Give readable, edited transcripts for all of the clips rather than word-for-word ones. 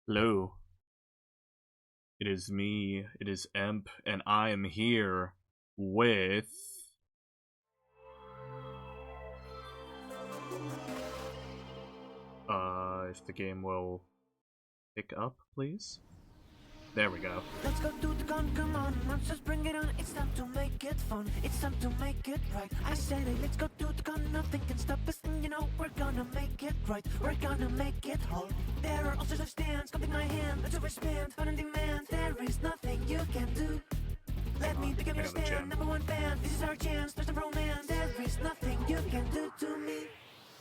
Hello, it is me, it is Emp, and I am here with... if the game will pick up, please? There we go. Let's go to the con, come on, monsters bring it on. It's time to make it fun, it's time to make it right. I said it, let's go to the con, nothing can stop us. And you know we're gonna make it right, we're gonna make it whole. There are all sorts of stands, come take my hand. Let's overspend, fun and demand. There is nothing you can do. Let me pick up your stand, number one fan. This is our chance, there's no romance. There is nothing you can do to me.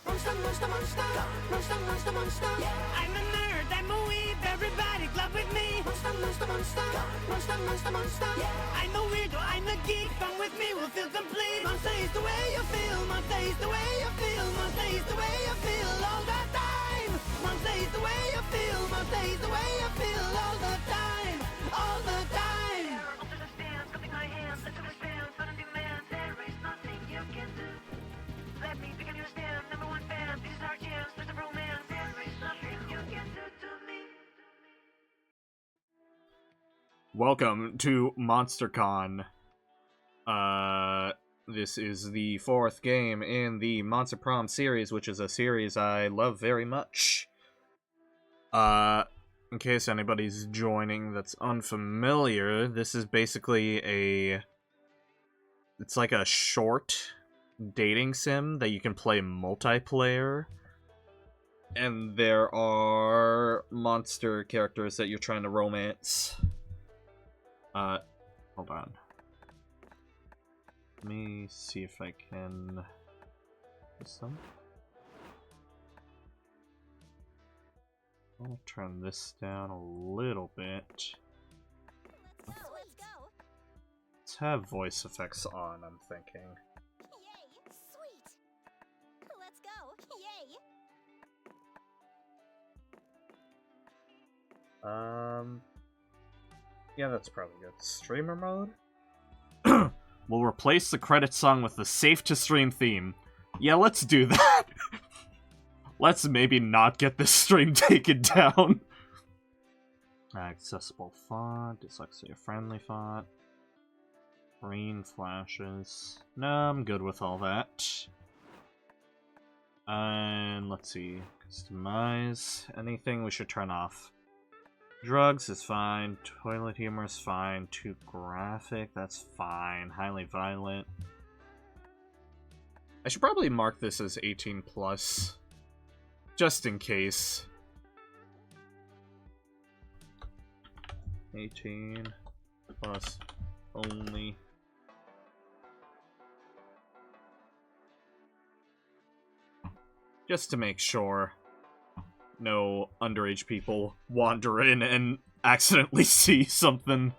Monster, monster, monster, monster, monster, monster. Yeah. I'm a nerd, I'm a weeb, everybody club with me. Monster, monster, monster, monster, monster, monster. Yeah. I'm a weirdo, I'm a geek, fun with me will feel complete. Monster is the way you feel, monster is the way you feel, monster is the way you feel all the time. Monster is the way you feel, monster is the way you feel all the time, all the time. There are alternate stands, something I hand, let's understand, fun and demand. There is nothing you can do. Let me begin your stand, number one fan. This is our chance, there's a romance. There is nothing you can do to me. Welcome to MonsterCon. This is the fourth game in the Monster Prom series, which is a series I love very much. In case anybody's joining that's unfamiliar, this is basically it's like a short dating sim that you can play multiplayer, and there are monster characters that you're trying to romance. Hold on. Let me see if I can... Some? I'll turn this down a little bit. So let's go. Let's have voice effects on, I'm thinking. Yay! Sweet. Let's go. Yay! Yeah, that's probably good. Streamer mode? We'll replace the credits song with the safe to stream theme. Yeah, let's do that. Let's maybe not get this stream taken down. Accessible font, dyslexia friendly font. Green flashes. No, I'm good with all that. And let's see. Customize. Anything we should turn off. Drugs is fine. Toilet humor is fine. Too graphic, that's fine. Highly violent. I should probably mark this as 18 plus. Just in case. 18 plus only. Just to make sure no underage people wander in and accidentally see something.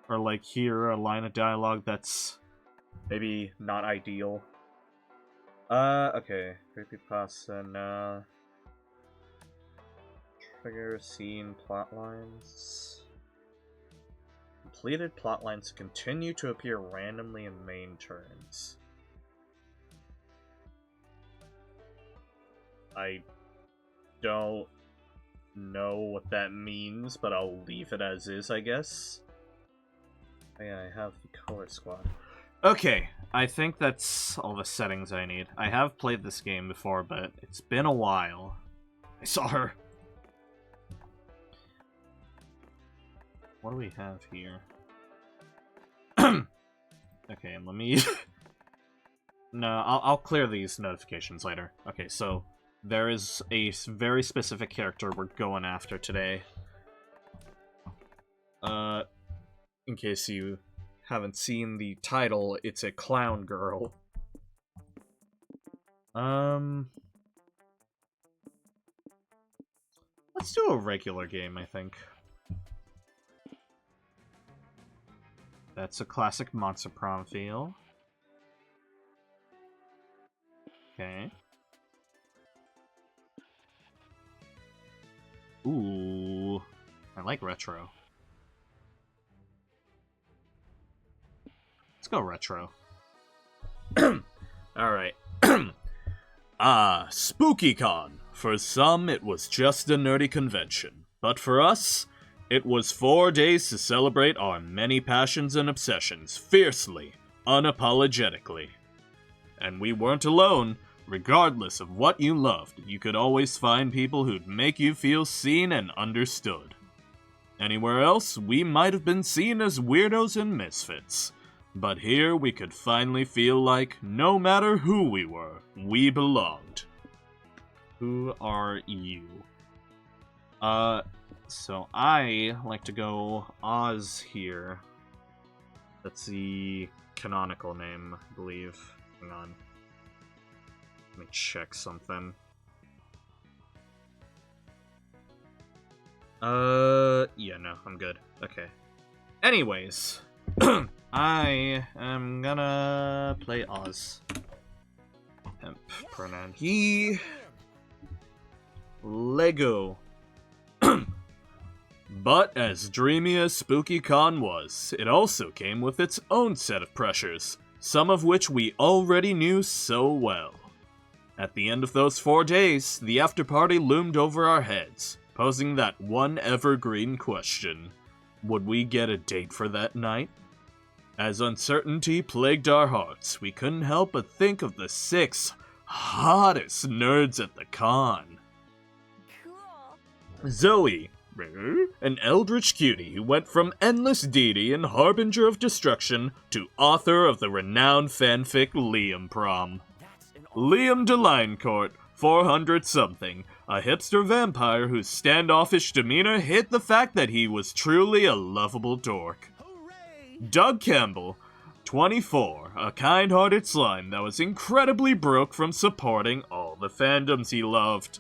Or like hear a line of dialogue that's maybe not ideal. Okay. Creepypasta, no. Trigger, scene, plotlines. Completed plotlines continue to appear randomly in main turns. I don't know what that means, but I'll leave it as is, I guess. Oh, yeah, I have the color squad. Okay, I think that's all the settings I need. I have played this game before, but it's been a while. I saw her. What do we have here? Okay, let me... No, I'll clear these notifications later. Okay, so there is a very specific character we're going after today. In case you haven't seen the title, it's a clown girl. Let's do a regular game, I think. That's a classic Monster Prom feel. Okay. Ooh, I like retro. Let's go retro. Alright. Ah, SpookyCon. For some, it was just a nerdy convention. But for us, it was 4 days to celebrate our many passions and obsessions, fiercely, unapologetically. And we weren't alone. Regardless of what you loved, you could always find people who'd make you feel seen and understood. Anywhere else, we might have been seen as weirdos and misfits. But here we could finally feel like, no matter who we were, we belonged. Who are you? So I like to go Oz here. That's the canonical name, I believe. Hang on. Let me check something. Yeah, no, I'm good. Okay. Anyways, I am gonna play Oz. Temp, pronoun he. Lego. But as dreamy as SpookyCon was, it also came with its own set of pressures, some of which we already knew so well. At the end of those 4 days, the after-party loomed over our heads, posing that one evergreen question. Would we get a date for that night? As uncertainty plagued our hearts, we couldn't help but think of the 6 hottest nerds at the con. Cool. Zoe, an eldritch cutie who went from endless deity and harbinger of destruction to author of the renowned fanfic Liam Prom. Liam DeLinecourt, 400-something, a hipster vampire whose standoffish demeanor hid the fact that he was truly a lovable dork. Doug Campbell, 24, a kind-hearted slime that was incredibly broke from supporting all the fandoms he loved.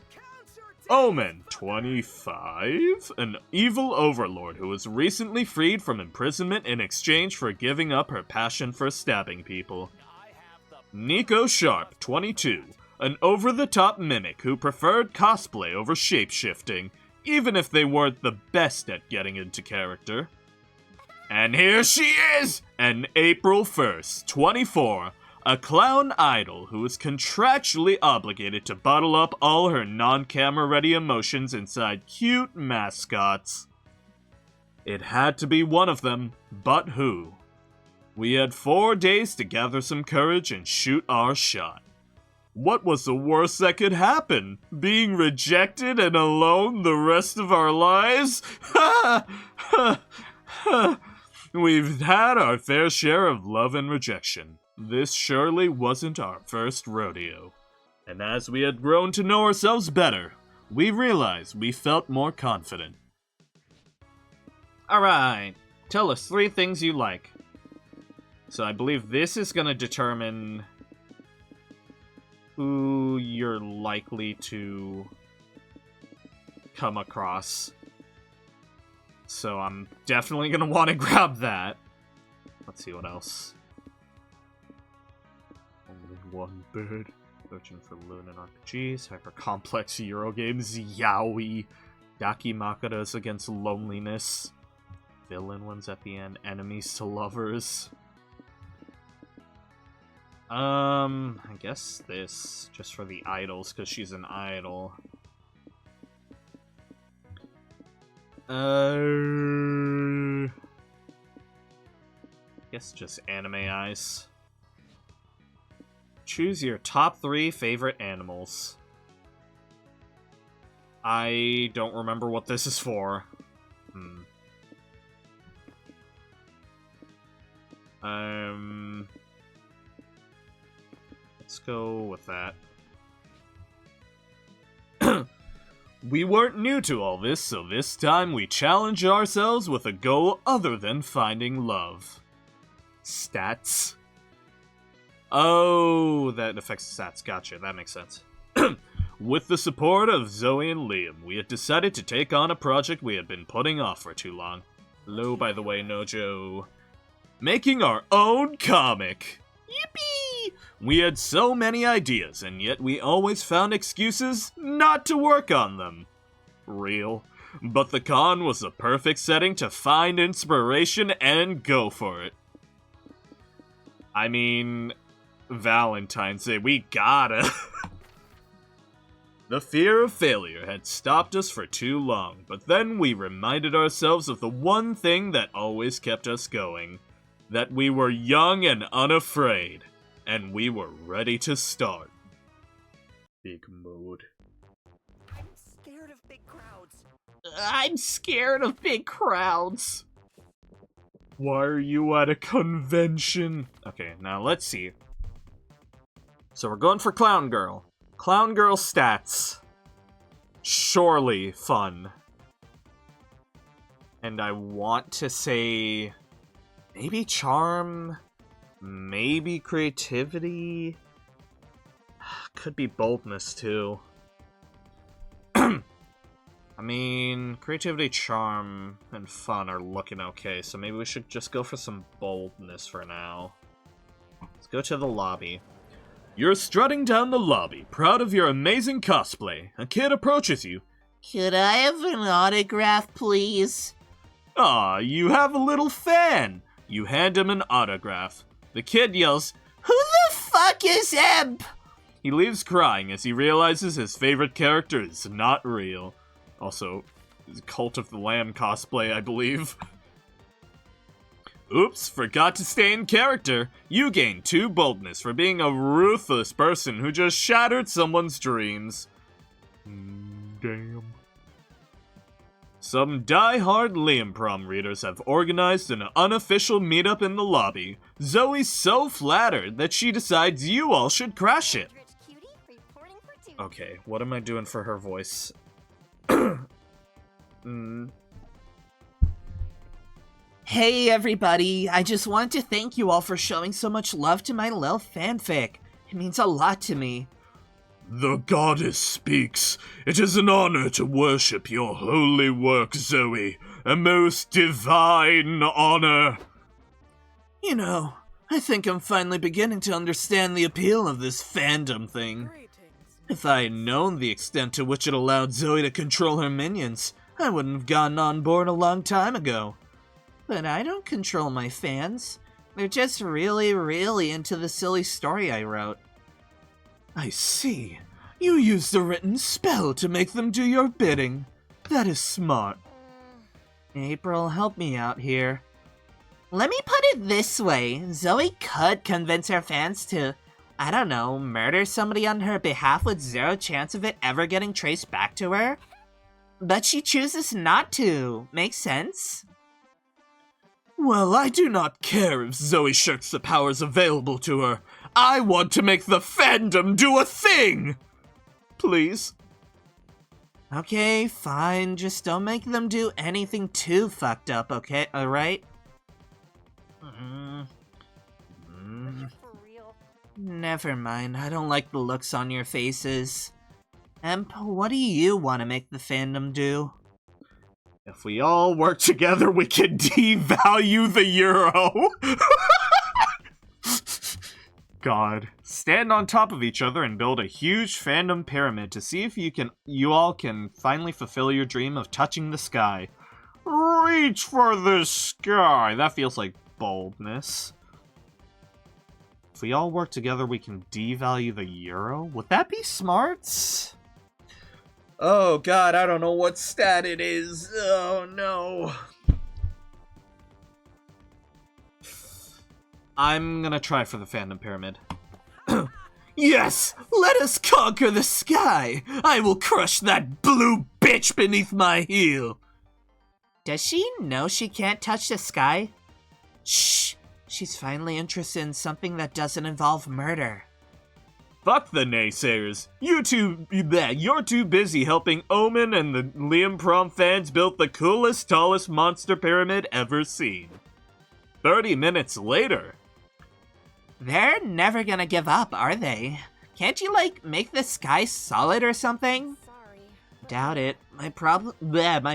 Omen, 25, an evil overlord who was recently freed from imprisonment in exchange for giving up her passion for stabbing people. Nico Sharp, 22, an over-the-top mimic who preferred cosplay over shapeshifting, even if they weren't the best at getting into character. And here she is! An April 1st, 24, a clown idol who is contractually obligated to bottle up all her non-camera-ready emotions inside cute mascots. It had to be one of them, but who? We had 4 days to gather some courage and shoot our shot. What was the worst that could happen? Being rejected and alone the rest of our lives? We've had our fair share of love and rejection. This surely wasn't our first rodeo. And as we had grown to know ourselves better, we realized we felt more confident. Alright, tell us 3 things you like. So I believe this is going to determine who you're likely to come across. So I'm definitely going to want to grab that. Let's see what else. Only one bird. Searching for Luna RPGs. Hyper-complex Eurogames. Yaoi. Dakimakuras against loneliness. Villain ones at the end. Enemies to lovers. I guess this, just for the idols, because she's an idol. I guess just anime eyes. Choose your top 3 favorite animals. I don't remember what this is for. Let's go with that. We weren't new to all this, so this time we challenged ourselves with a goal other than finding love. Stats? Oh, that affects stats. Gotcha, that makes sense. With the support of Zoe and Liam, we had decided to take on a project we had been putting off for too long. Hello, by the way, Nojo. Making our own comic! Yippee! We had so many ideas, and yet we always found excuses not to work on them. Real. But the con was the perfect setting to find inspiration and go for it. I mean, Valentine's Day, we gotta. The fear of failure had stopped us for too long, but then we reminded ourselves of the one thing that always kept us going. That we were young and unafraid, and we were ready to start. Big mood. I'm scared of big crowds. I'm scared of big crowds. Why are you at a convention? Okay, now let's see. So we're going for Clown Girl. Clown Girl stats. Surely fun. And I want to say maybe charm, maybe creativity. Could be boldness too. I mean, creativity, charm, and fun are looking okay, so maybe we should just go for some boldness for now. Let's go to the lobby. You're strutting down the lobby, proud of your amazing cosplay. A kid approaches you. Could I have an autograph, please? Ah, you have a little fan. You hand him an autograph. The kid yells, Who the fuck is Eb? He leaves crying as he realizes his favorite character is not real. Also, Cult of the Lamb cosplay, I believe. Oops, forgot to stay in character. You gain 2 boldness for being a ruthless person who just shattered someone's dreams. Damn. Some die-hard Liam Prom readers have organized an unofficial meetup in the lobby. Zoe's so flattered that she decides you all should crash it. Okay, what am I doing for her voice? Hey everybody, I just want to thank you all for showing so much love to my little fanfic. It means a lot to me. The goddess speaks. It is an honor to worship your holy work, Zoe. A most divine honor. You know, I think I'm finally beginning to understand the appeal of this fandom thing. If I had known the extent to which it allowed Zoe to control her minions, I wouldn't have gotten on board a long time ago. But I don't control my fans. They're just really, really into the silly story I wrote. I see. You used a written spell to make them do your bidding. That is smart. April, help me out here. Let me put it this way. Zoe could convince her fans to, I don't know, murder somebody on her behalf with 0 chance of it ever getting traced back to her. But she chooses not to. Makes sense? Well, I do not care if Zoe shirks the powers available to her. I want to make the fandom do a thing! Please? Okay, fine. Just don't make them do anything too fucked up, okay? Alright? Never mind. I don't like the looks on your faces. Emp, what do you want to make the fandom do? If we all work together, we can devalue the euro. God. Stand on top of each other and build a huge fandom pyramid to see if you all can finally fulfill your dream of touching the sky. Reach for the sky. That feels like boldness. If we all work together, we can devalue the euro? Would that be smart? Oh god, I don't know what stat it is. Oh no. I'm gonna try for the fandom pyramid. Yes! Let us conquer the sky! I will crush that blue bitch beneath my heel! Does she know she can't touch the sky? Shh! She's finally interested in something that doesn't involve murder. Fuck the naysayers. You're too busy helping Omen and the Liam Prom fans build the coolest, tallest monster pyramid ever seen. 30 minutes later. They're never gonna give up, are they? Can't you, make the sky solid or something? Sorry. Doubt it. My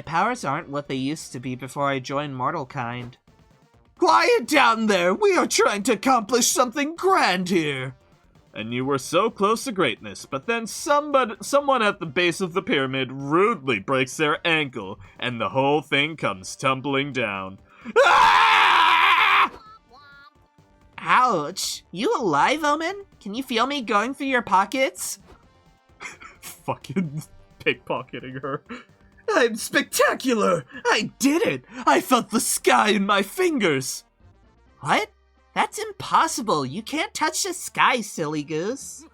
powers aren't what they used to be before I joined mortal kind. Quiet down there! We are trying to accomplish something grand here! And you were so close to greatness, but then someone at the base of the pyramid rudely breaks their ankle, and the whole thing comes tumbling down. Ah! Ouch! You alive, Omen? Can you feel me going through your pockets? Fucking pickpocketing her. I'm spectacular! I did it! I felt the sky in my fingers! What? That's impossible. You can't touch the sky, silly goose.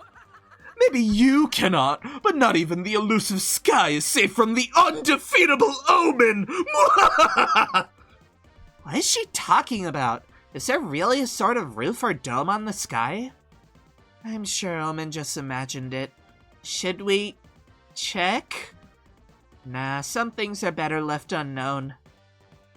Maybe you cannot, but not even the elusive sky is safe from the undefeatable Omen! What is she talking about? Is there really a sort of roof or dome on the sky? I'm sure Omen just imagined it. Should we check? Nah, some things are better left unknown.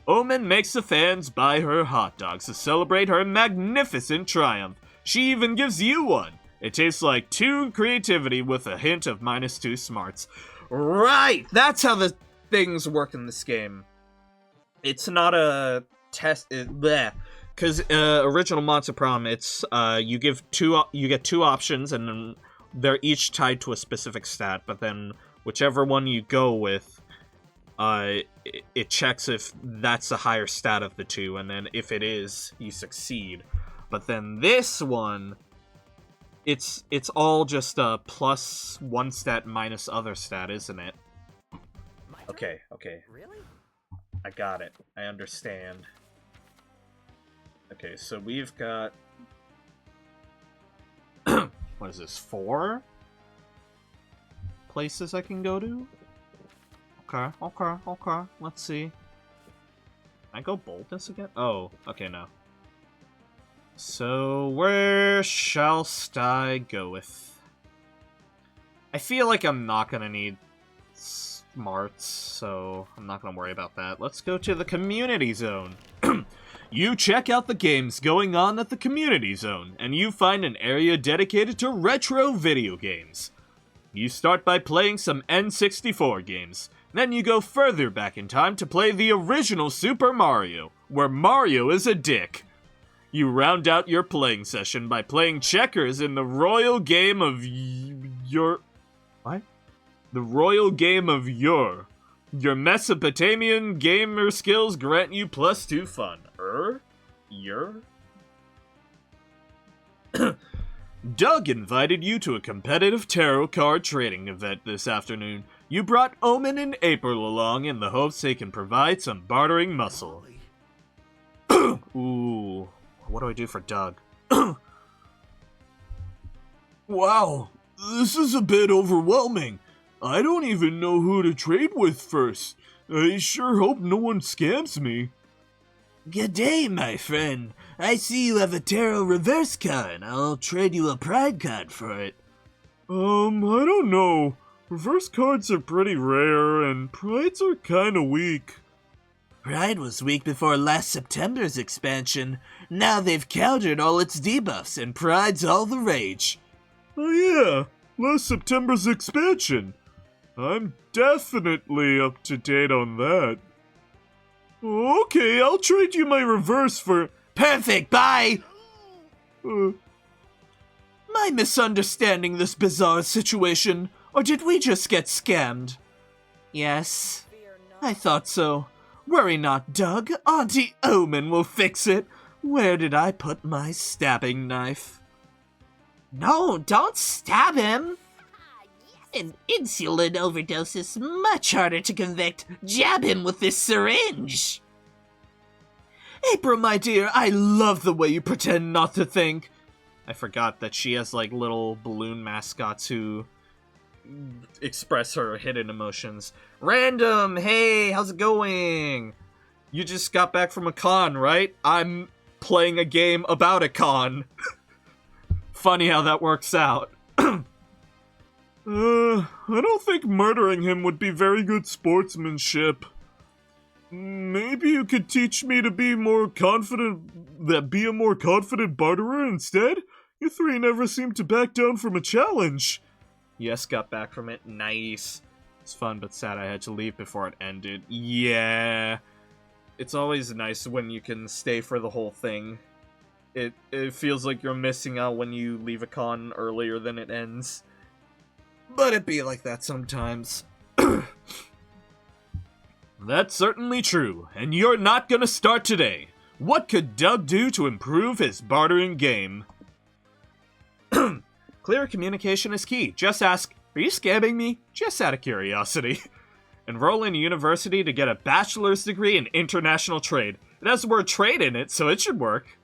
Omen makes the fans buy her hot dogs to celebrate her magnificent triumph. She even gives you one. It tastes like 2 creativity with a hint of -2 smarts. Right! That's how the things work in this game. It's not a test. Because original Monster Prom, it's you get 2 options, and then they're each tied to a specific stat. But then whichever one you go with, it checks if that's the higher stat of the 2, and then if it is, you succeed. But then this one, it's all just a +1 stat minus other stat, isn't it? Okay. Really? I got it. I understand. Okay, so we've got... what is this, 4 places I can go to? Okay. Let's see. Can I go boldness again? Oh, okay, no. So, where shall I go with? I feel like I'm not gonna need smarts, so I'm not gonna worry about that. Let's go to the community zone. You check out the games going on at the community zone, and you find an area dedicated to retro video games. You start by playing some N64 games. Then you go further back in time to play the original Super Mario, where Mario is a dick. You round out your playing session by playing checkers in the royal game of What? The royal game of Your Mesopotamian gamer skills grant you +2 fun. Doug invited you to a competitive tarot card trading event this afternoon. You brought Omen and April along in the hopes they can provide some bartering muscle. Ooh, what do I do for Doug? Wow, this is a bit overwhelming. I don't even know who to trade with first. I sure hope no one scams me. G'day, my friend. I see you have a tarot reverse card. I'll trade you a pride card for it. I don't know. Reverse cards are pretty rare, and prides are kinda weak. Pride was weak before last September's expansion. Now they've countered all its debuffs, and Pride's all the rage. Oh yeah, last September's expansion. I'm definitely up to date on that. Okay, I'll trade you my reverse for... Perfect, bye! Am I misunderstanding this bizarre situation, or did we just get scammed? Yes, I thought so. Worry not, Doug. Auntie Omen will fix it. Where did I put my stabbing knife? No, don't stab him! An insulin overdose is much harder to convict. Jab him with this syringe! April, my dear, I love the way you pretend not to think. I forgot that she has, like, little balloon mascots who express her hidden emotions. Random, hey, how's it going? You just got back from a con, right? I'm playing a game about a con. Funny how that works out. I don't think murdering him would be very good sportsmanship. Maybe you could teach me to be more confident, be a more confident barterer instead? You three never seem to back down from a challenge. Yes, got back from it. Nice. It's fun but sad I had to leave before it ended. Yeah. It's always nice when you can stay for the whole thing. It feels like you're missing out when you leave a con earlier than it ends. But it be like that sometimes. That's certainly true, and you're not gonna start today. What could Doug do to improve his bartering game? Clear communication is key. Just ask Are you scamming me? Just out of curiosity. Enroll in a university to get a bachelor's degree in international trade. It has the word trade in it, so it should work.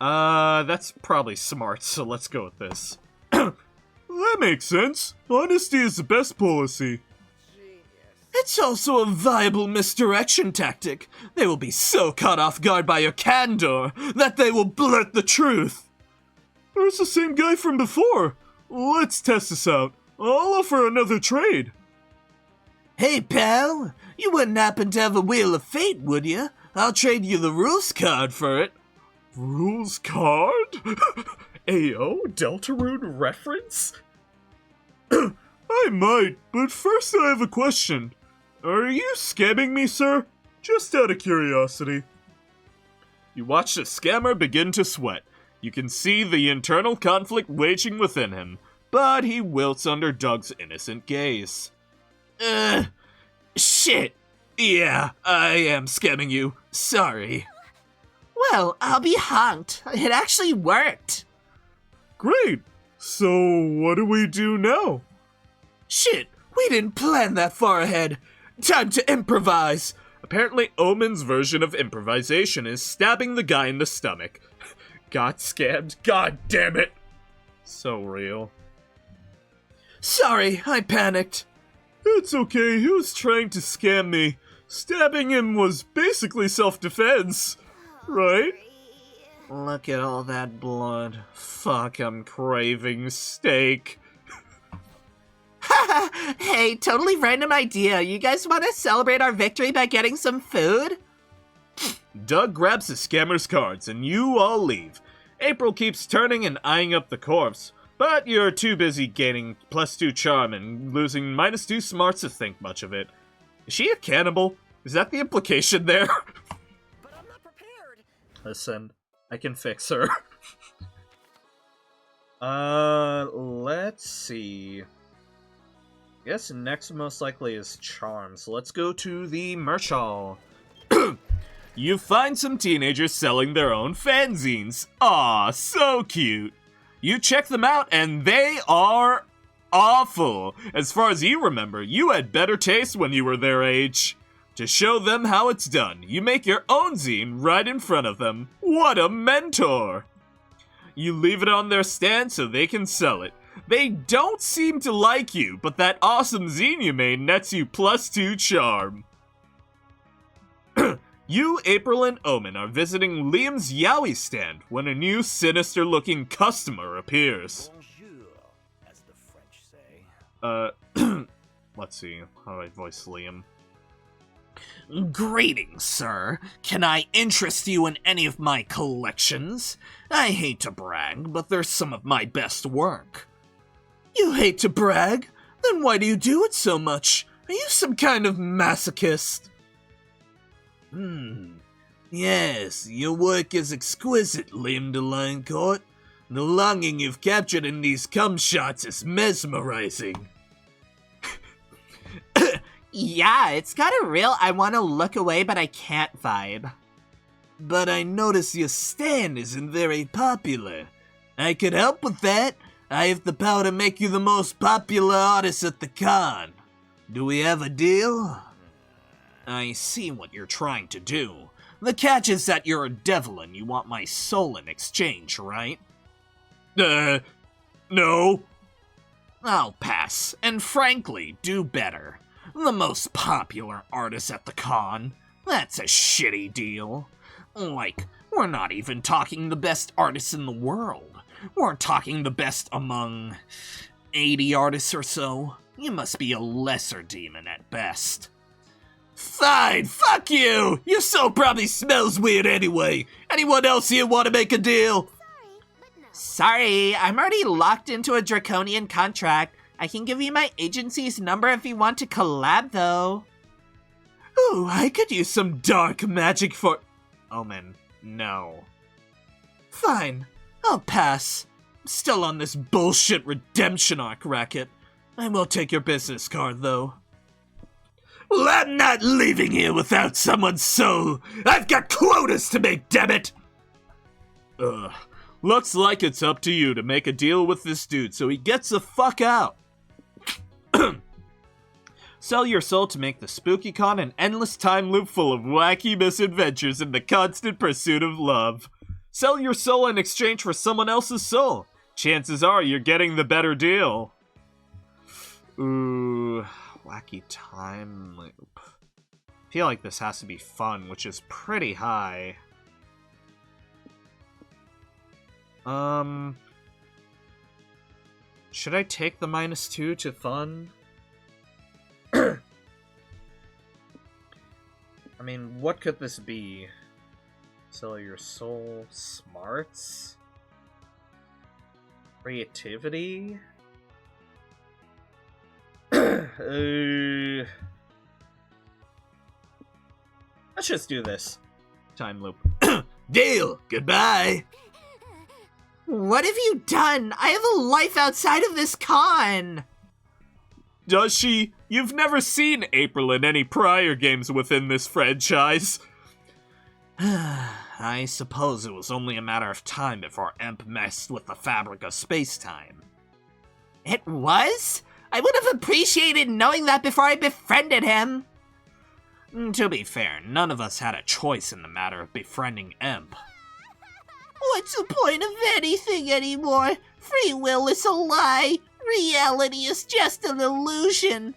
That's probably smart, so let's go with this. That makes sense. Honesty is the best policy. It's also a viable misdirection tactic. They will be so caught off guard by your candor that they will blurt the truth. There's the same guy from before. Let's test this out. I'll offer another trade. Hey, pal. You wouldn't happen to have a Wheel of Fate, would you? I'll trade you the rules card for it. Rules card? AO Deltarune reference? I might, but first I have a question. Are you scamming me, sir? Just out of curiosity. You watch the scammer begin to sweat. You can see the internal conflict waging within him, but he wilts under Doug's innocent gaze. Shit. Yeah, I am scamming you. Sorry. Well, I'll be hanged. It actually worked. Great. So what do we do now? Shit, we didn't plan that far ahead. Time to improvise. Apparently Omen's version of improvisation is stabbing the guy in the stomach. Got scammed. God damn it. So real. Sorry, I panicked. It's okay, he was trying to scam me. Stabbing him was basically self-defense, right? Look at all that blood. Fuck, I'm craving steak. Hey, totally random idea. You guys want to celebrate our victory by getting some food? Doug grabs the scammer's cards and you all leave. April keeps turning and eyeing up the corpse, but you're too busy gaining +2 charm and losing -2 smarts to think much of it. Is she a cannibal? Is that the implication there? But I'm not prepared. Listen, I can fix her. Let's see. I guess next most likely is charm, so let's go to the merch hall. You find some teenagers selling their own fanzines. Aw, so cute. You check them out and they are awful. As far as you remember, you had better taste when you were their age. To show them how it's done, you make your own zine right in front of them. What a mentor! You leave it on their stand so they can sell it. They don't seem to like you, but that awesome zine you made nets you +2 charm. You, April, and Omen are visiting Liam's Yowie stand when a new sinister-looking customer appears. Bonjour, as the French say. Let's see, how do I voice Liam? Greetings, sir. Can I interest you in any of my collections? I hate to brag, but they're some of my best work. You hate to brag? Then why do you do it so much? Are you some kind of masochist? Yes, your work is exquisite, Liam de Linecourt. The longing you've captured in these cum shots is mesmerizing. Yeah, it's got a real I want to look away but I can't vibe. But I notice your stand isn't very popular. I could help with that. I have the power to make you the most popular artist at the con. Do we have a deal? I see what you're trying to do. The catch is that you're a devil and you want my soul in exchange, right? No. I'll pass, and frankly, do better. The most popular artist at the con? That's a shitty deal. Like, we're not even talking the best artists in the world. We're talking the best among 80 artists or so. You must be a lesser demon at best. Fine, fuck you! Your soul probably smells weird anyway. Anyone else here want to make a deal? Sorry, I'm already locked into a draconian contract. I can give you my agency's number if you want to collab, though. Ooh, I could use some dark magic for... Omen, no. Fine, I'll pass. I'm still on this bullshit redemption arc racket. I will take your business card, though. Well, I'm not leaving here without someone's soul. I've got quotas to make, dammit! Looks like it's up to you to make a deal with this dude so he gets the fuck out. Sell your soul to make the Spooky Con an endless time loop full of wacky misadventures in the constant pursuit of love. Sell your soul in exchange for someone else's soul. Chances are you're getting the better deal. Ooh, wacky time loop. I feel like this has to be fun, which is pretty high. Should I take the -2 to fun? I mean, what could this be? Sell your soul, smarts? Creativity? Let's just do this. Time loop. Deal! Goodbye! What have you done? I have a life outside of this con! Does she? You've never seen April in any prior games within this franchise. I suppose it was only a matter of time before Emp messed with the fabric of space-time. It was? I would have appreciated knowing that before I befriended him. To be fair, none of us had a choice in the matter of befriending Emp. What's the point of anything anymore? Free will is a lie. Reality is just an illusion.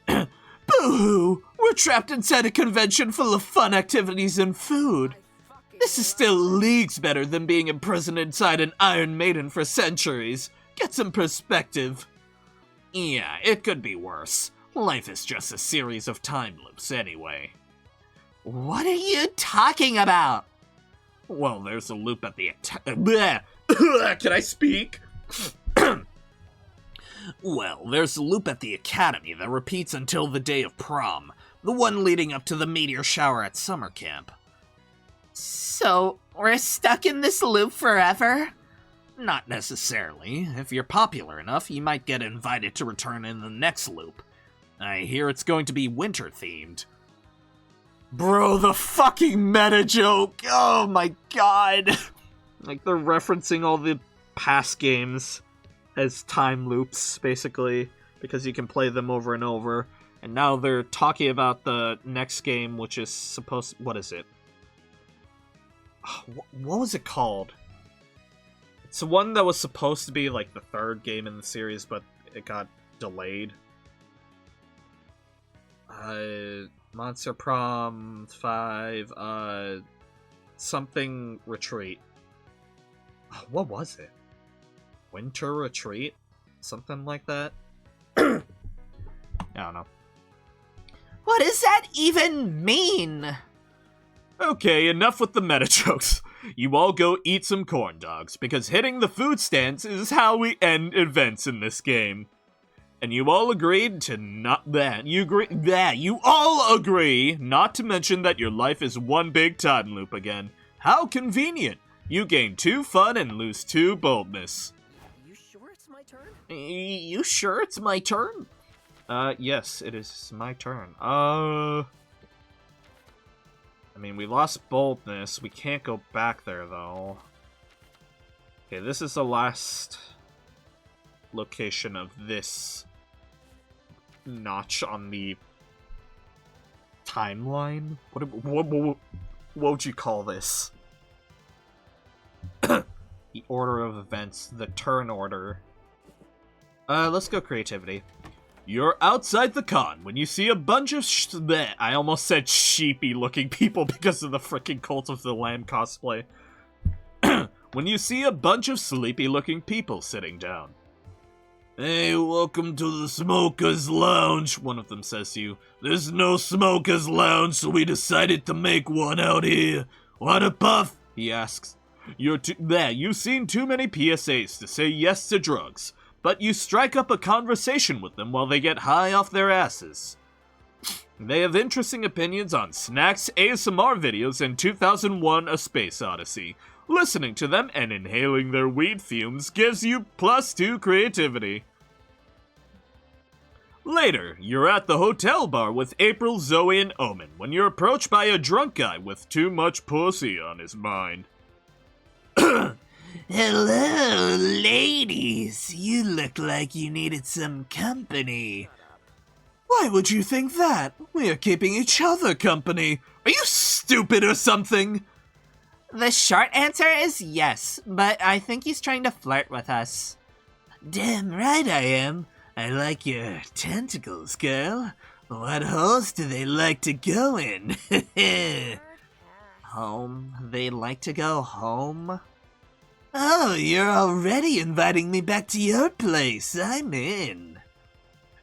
Boo-hoo! We're trapped inside a convention full of fun activities and food. This is still leagues better than being imprisoned inside an Iron Maiden for centuries. Get some perspective. Yeah, it could be worse. Life is just a series of time loops anyway. What are you talking about? Well, there's a loop at the Can I speak? Well, there's a loop at the academy that repeats until the day of prom, the one leading up to the meteor shower at summer camp. So, we're stuck in this loop forever? Not necessarily. If you're popular enough, you might get invited to return in the next loop. I hear it's going to be winter-themed. Bro, the fucking meta joke! Oh my god! Like, they're referencing all the past games as time loops, basically, because you can play them over and over. And now they're talking about the next game, which is supposed... What is it? What was it called? It's the one that was supposed to be, like, the third game in the series, but it got delayed. Monster Prom 5, something Retreat. What was it? Winter Retreat? Something like that? I don't know. What does that even mean? Okay, enough with the meta jokes. You all go eat some corn dogs, because hitting the food stands is how we end events in this game. And you all agreed to not that. You all agree not to mention that your life is one big time loop again. How convenient. You gain 2 fun and lose 2 boldness. You sure it's my turn? You sure it's my turn? Yes, it is my turn. I mean, we lost boldness. We can't go back there, though. Okay, this is the last location of this notch on the timeline? What would you call this? The order of events, the turn order. Let's go creativity. You're outside the con when you see a bunch of I almost said sheepy-looking people because of the freaking Cult of the Lamb cosplay. When you see a bunch of sleepy-looking people sitting down. Hey, welcome to the Smokers Lounge, one of them says to you. There's no Smokers Lounge, so we decided to make one out here. Want a puff? He asks. You've seen too many PSAs to say yes to drugs, but you strike up a conversation with them while they get high off their asses. They have interesting opinions on snacks, ASMR videos, and 2001: A Space Odyssey. Listening to them and inhaling their weed fumes gives you +2 creativity. Later, you're at the hotel bar with April, Zoe, and Omen when you're approached by a drunk guy with too much pussy on his mind. Hello, ladies. You look like you needed some company. Why would you think that? We are keeping each other company. Are you stupid or something? The short answer is yes, but I think he's trying to flirt with us. Damn right I am. I like your tentacles, girl. What holes do they like to go in? Home? They like to go home? Oh, you're already inviting me back to your place. I'm in.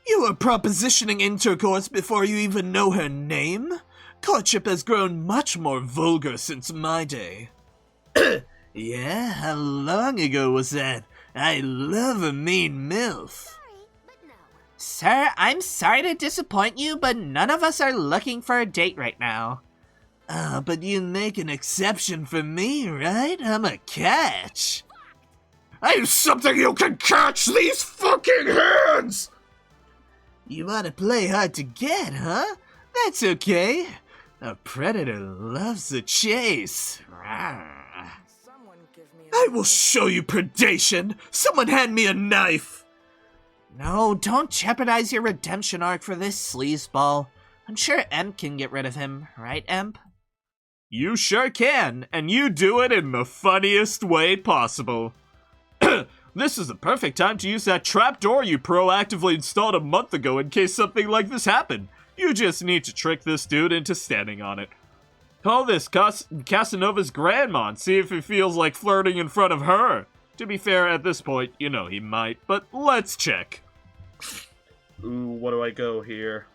You are propositioning intercourse before you even know her name? Courtship has grown much more vulgar since my day. Yeah? How long ago was that? I love a mean MILF. Sorry, but no. Sir, I'm sorry to disappoint you, but none of us are looking for a date right now. But you make an exception for me, right? I'm a catch. I'm something you can catch, these fucking hands! You want to play hard to get, huh? That's okay. A predator loves the chase. I will show you predation. Someone hand me a knife. No, don't jeopardize your redemption arc for this sleazeball. I'm sure Emp can get rid of him, right, Emp? You sure can, and you do it in the funniest way possible. This is the perfect time to use that trapdoor you proactively installed a month ago in case something like this happened. You just need to trick this dude into standing on it. Call this Casanova's grandma and see if he feels like flirting in front of her. To be fair, at this point, you know he might, but let's check. Ooh, what do I go here?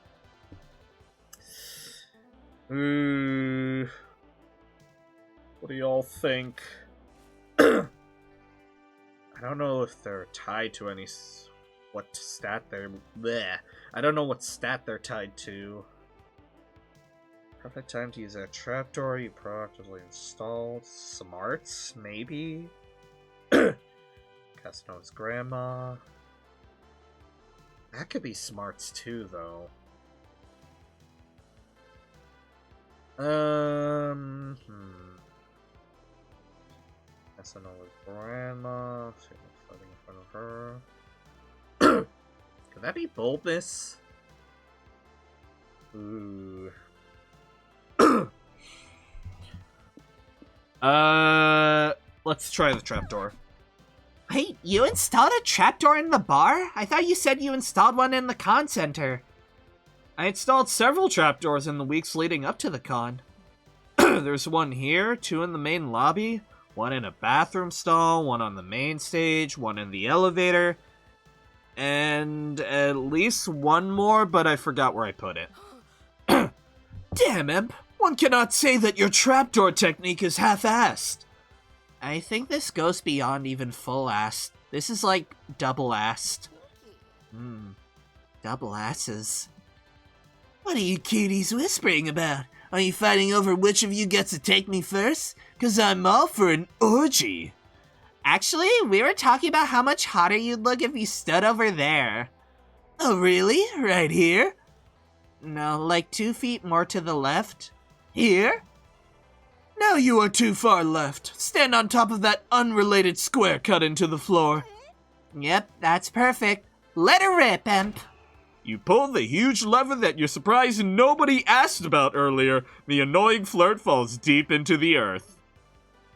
Ooh, what do y'all think? I don't know if they're tied to any... what stat they're... bleh. I don't know what stat they're tied to. Perfect time to use a trapdoor you proactively installed. Smarts, maybe? Casanova's grandma. That could be smarts too, though. Casanova's grandma. See what's floating in front of her. Could that be boldness? Ooh. Let's try the trapdoor. Wait, you installed a trapdoor in the bar? I thought you said you installed one in the con center. I installed several trapdoors in the weeks leading up to the con. There's one here, 2 in the main lobby, 1 in a bathroom stall, 1 on the main stage, 1 in the elevator, and at least 1 more, but I forgot where I put it. Damn, Imp. One cannot say that your trapdoor technique is half-assed. I think this goes beyond even full-assed. This is like double-assed. Double asses. What are you cuties whispering about? Are you fighting over which of you gets to take me first? 'Cause I'm all for an orgy. Actually, we were talking about how much hotter you'd look if you stood over there. Oh, really? Right here? No, like 2 feet more to the left. Here? Now you are too far left. Stand on top of that unrelated square cut into the floor. Yep, that's perfect. Let her rip, Emp. You pulled the huge lever that you're surprised nobody asked about earlier. The annoying flirt falls deep into the earth.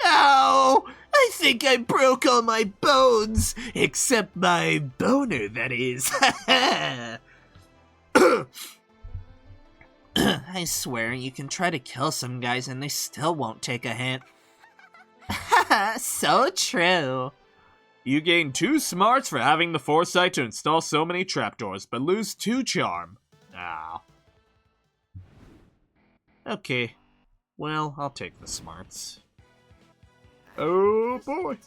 Ow! I think I broke all my bones. Except my boner, that is. I swear, you can try to kill some guys and they still won't take a hint. So true. You gain 2 smarts for having the foresight to install so many trapdoors, but lose 2 charm. Ah. Okay. Well, I'll take the smarts. Oh boy.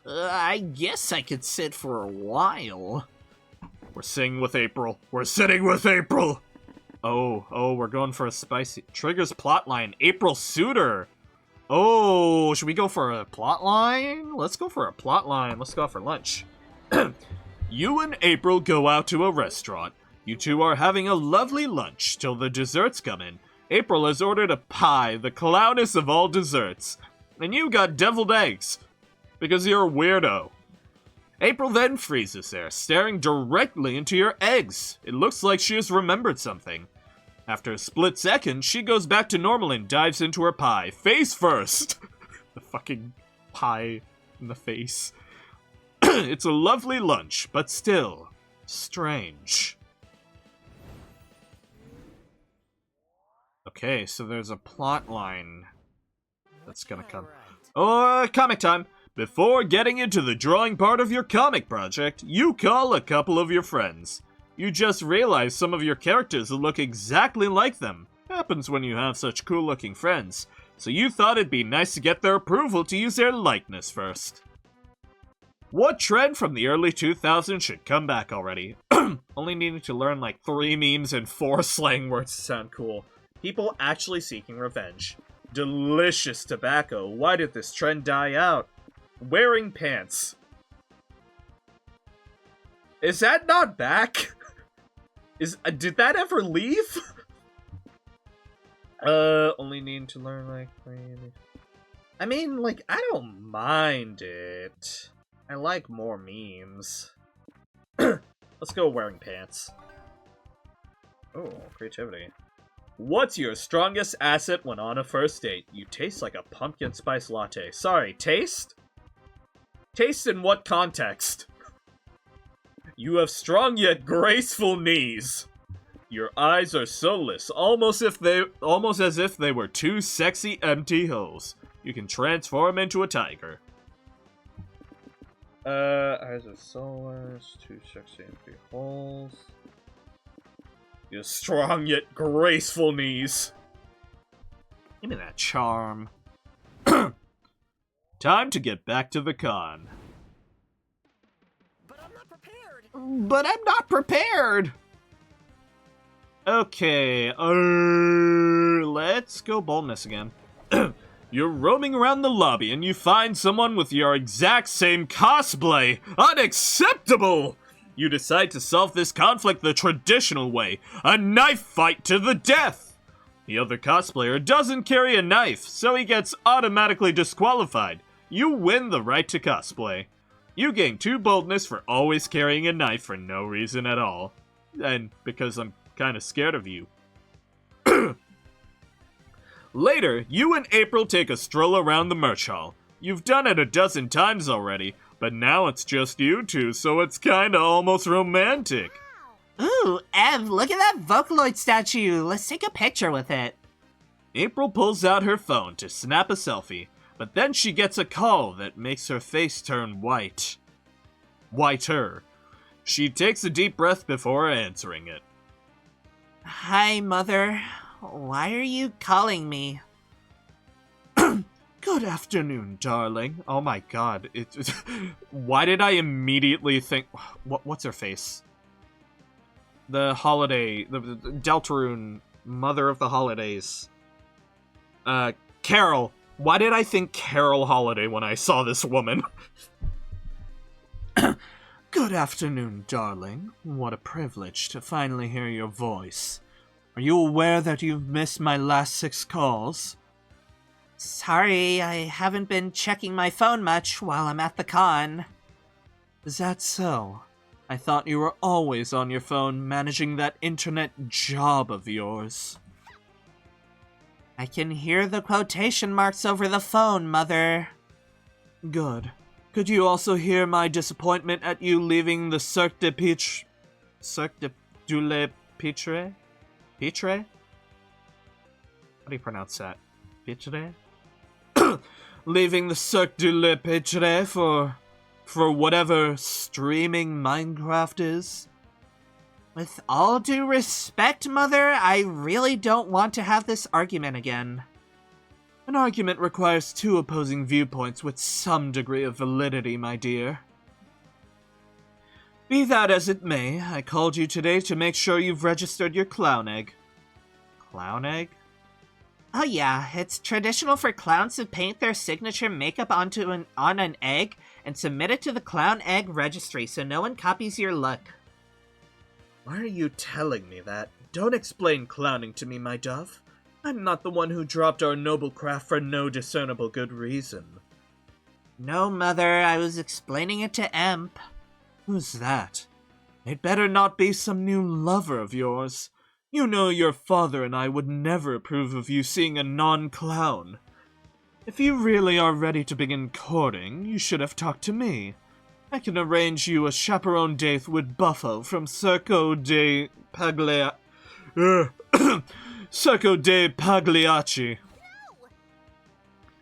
I guess I could sit for a while. We're singing with April. We're sitting with April! Oh, we're going for a spicy... Trigger's plotline, April Suitor! Oh, should we go for a plotline? Let's go for a plotline. Let's go out for lunch. You and April go out to a restaurant. You two are having a lovely lunch till the desserts come in. April has ordered a pie, the clownest of all desserts. And you got deviled eggs. because you're a weirdo. April then freezes there, staring directly into your eggs. It looks like she has remembered something. After a split second, she goes back to normal and dives into her pie, face first. The fucking pie in the face. It's a lovely lunch, but still strange. Okay, so there's a plot line that's gonna come. Oh, comic time! Before getting into the drawing part of your comic project, you call a couple of your friends. You just realize some of your characters look exactly like them. Happens when you have such cool-looking friends. So you thought it'd be nice to get their approval to use their likeness first. What trend from the early 2000s should come back already? Only needing to learn like 3 memes and 4 slang words to sound cool. People actually seeking revenge. Delicious tobacco. Why did this trend die out? Wearing pants. Is that not back? Did that ever leave? Only need to learn like... I mean, like, I don't mind it. I like more memes. Let's go wearing pants. Oh, creativity. What's your strongest asset when on a first date? You taste like a pumpkin spice latte. Sorry, taste? Taste in what context? You have strong yet graceful knees. Your eyes are soulless, almost as if they were 2 sexy empty holes. You can transform into a tiger. Eyes are soulless, 2 sexy empty holes. Your strong yet graceful knees. Give me that charm. Time to get back to the con. But I'm not prepared. But I'm not prepared. Okay, let's go boldness again. You're roaming around the lobby and you find someone with your exact same cosplay. Unacceptable! You decide to solve this conflict the traditional way, a knife fight to the death. The other cosplayer doesn't carry a knife, so he gets automatically disqualified. You win the right to cosplay. You gain 2 boldness for always carrying a knife for no reason at all. And because I'm kind of scared of you. Later, you and April take a stroll around the merch hall. You've done it a dozen times already, but now it's just you two, so it's kinda almost romantic. Ooh, Ev, look at that Vocaloid statue. Let's take a picture with it. April pulls out her phone to snap a selfie, but then she gets a call that makes her face turn white. Whiter. She takes a deep breath before answering it. Hi, Mother. Why are you calling me? Good afternoon, darling. Oh my god. Why did I immediately think... What's her face? The holiday... The Deltarune, mother of the holidays. Carol. Why did I think Carol Holiday when I saw this woman? Good afternoon, darling. What a privilege to finally hear your voice. Are you aware that you've missed my last 6 calls? Sorry, I haven't been checking my phone much while I'm at the con. Is that so? I thought you were always on your phone managing that internet job of yours. I can hear the quotation marks over the phone, Mother. Good. Could you also hear my disappointment at you leaving the Cirque du Pitre? Pitre? How do you pronounce that? Pitre? Leaving the Cirque du Pitre for whatever streaming Minecraft is? With all due respect, Mother, I really don't want to have this argument again. An argument requires 2 opposing viewpoints with some degree of validity, my dear. Be that as it may, I called you today to make sure you've registered your clown egg. Clown egg? Oh yeah, it's traditional for clowns to paint their signature makeup on an egg and submit it to the clown egg registry so no one copies your look. Why are you telling me that? Don't explain clowning to me, my dove. I'm not the one who dropped our noble craft for no discernible good reason. No, Mother, I was explaining it to Emp. Who's that? It better not be some new lover of yours. You know your father and I would never approve of you seeing a non-clown. If you really are ready to begin courting, you should have talked to me. I can arrange you a chaperone date with Buffo from Circo de Circo de Pagliacci.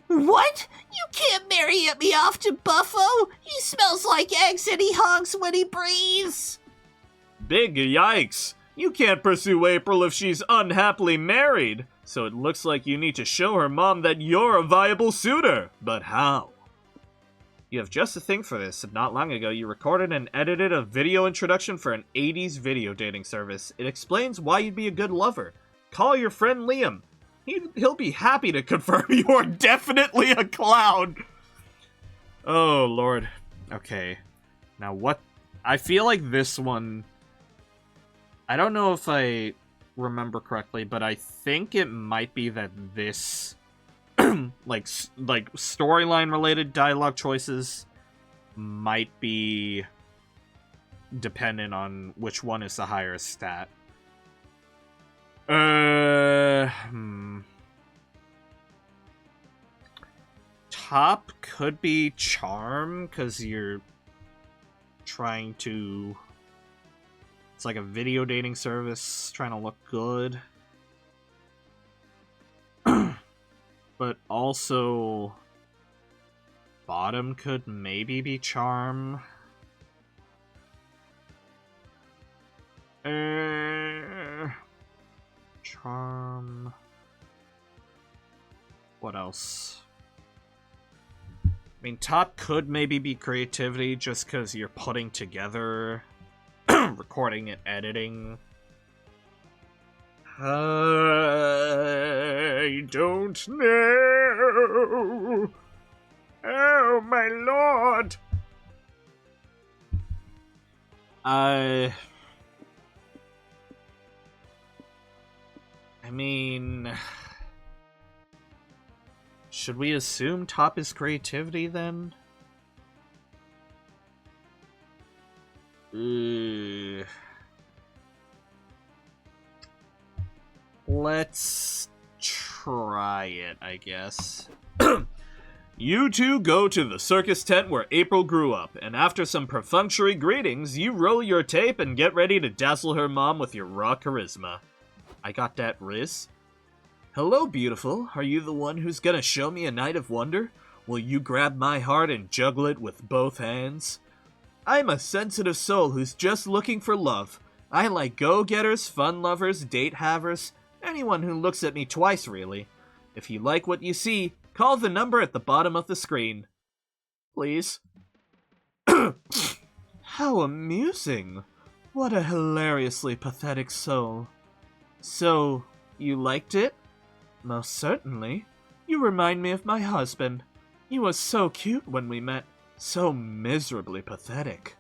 What? You can't marry me off to Buffo? He smells like eggs and he honks when he breathes. Big yikes! You can't pursue April if she's unhappily married, so it looks like you need to show her mom that you're a viable suitor. But how? You have just the thing for this, and not long ago you recorded and edited a video introduction for an 80s video dating service. It explains why you'd be a good lover. Call your friend Liam. He'll be happy to confirm you're definitely a clown. Oh, Lord. Okay. Now what? I feel like this one... I don't know if I remember correctly, but I think it might be that this... like storyline related dialogue choices might be dependent on which one is the higher stat. Top could be charm, because you're trying to... It's like a video dating service, trying to look good. But also... Bottom could maybe be charm. Charm... What else? I mean, top could maybe be creativity, just because you're putting together... recording and editing. I don't know. Oh, my lord. I mean... Should we assume top is creativity, then? Let's try it, I guess. You two go to the circus tent where April grew up, and after some perfunctory greetings, you roll your tape and get ready to dazzle her mom with your raw charisma. I got that, Riz. Hello, beautiful. Are you the one who's gonna show me a night of wonder? Will you grab my heart and juggle it with both hands? I'm a sensitive soul who's just looking for love. I like go-getters, fun lovers, date-havers, anyone who looks at me twice, really. If you like what you see, call the number at the bottom of the screen. Please. How amusing. What a hilariously pathetic soul. So, you liked it? Most certainly. You remind me of my husband. He was so cute when we met. So miserably pathetic.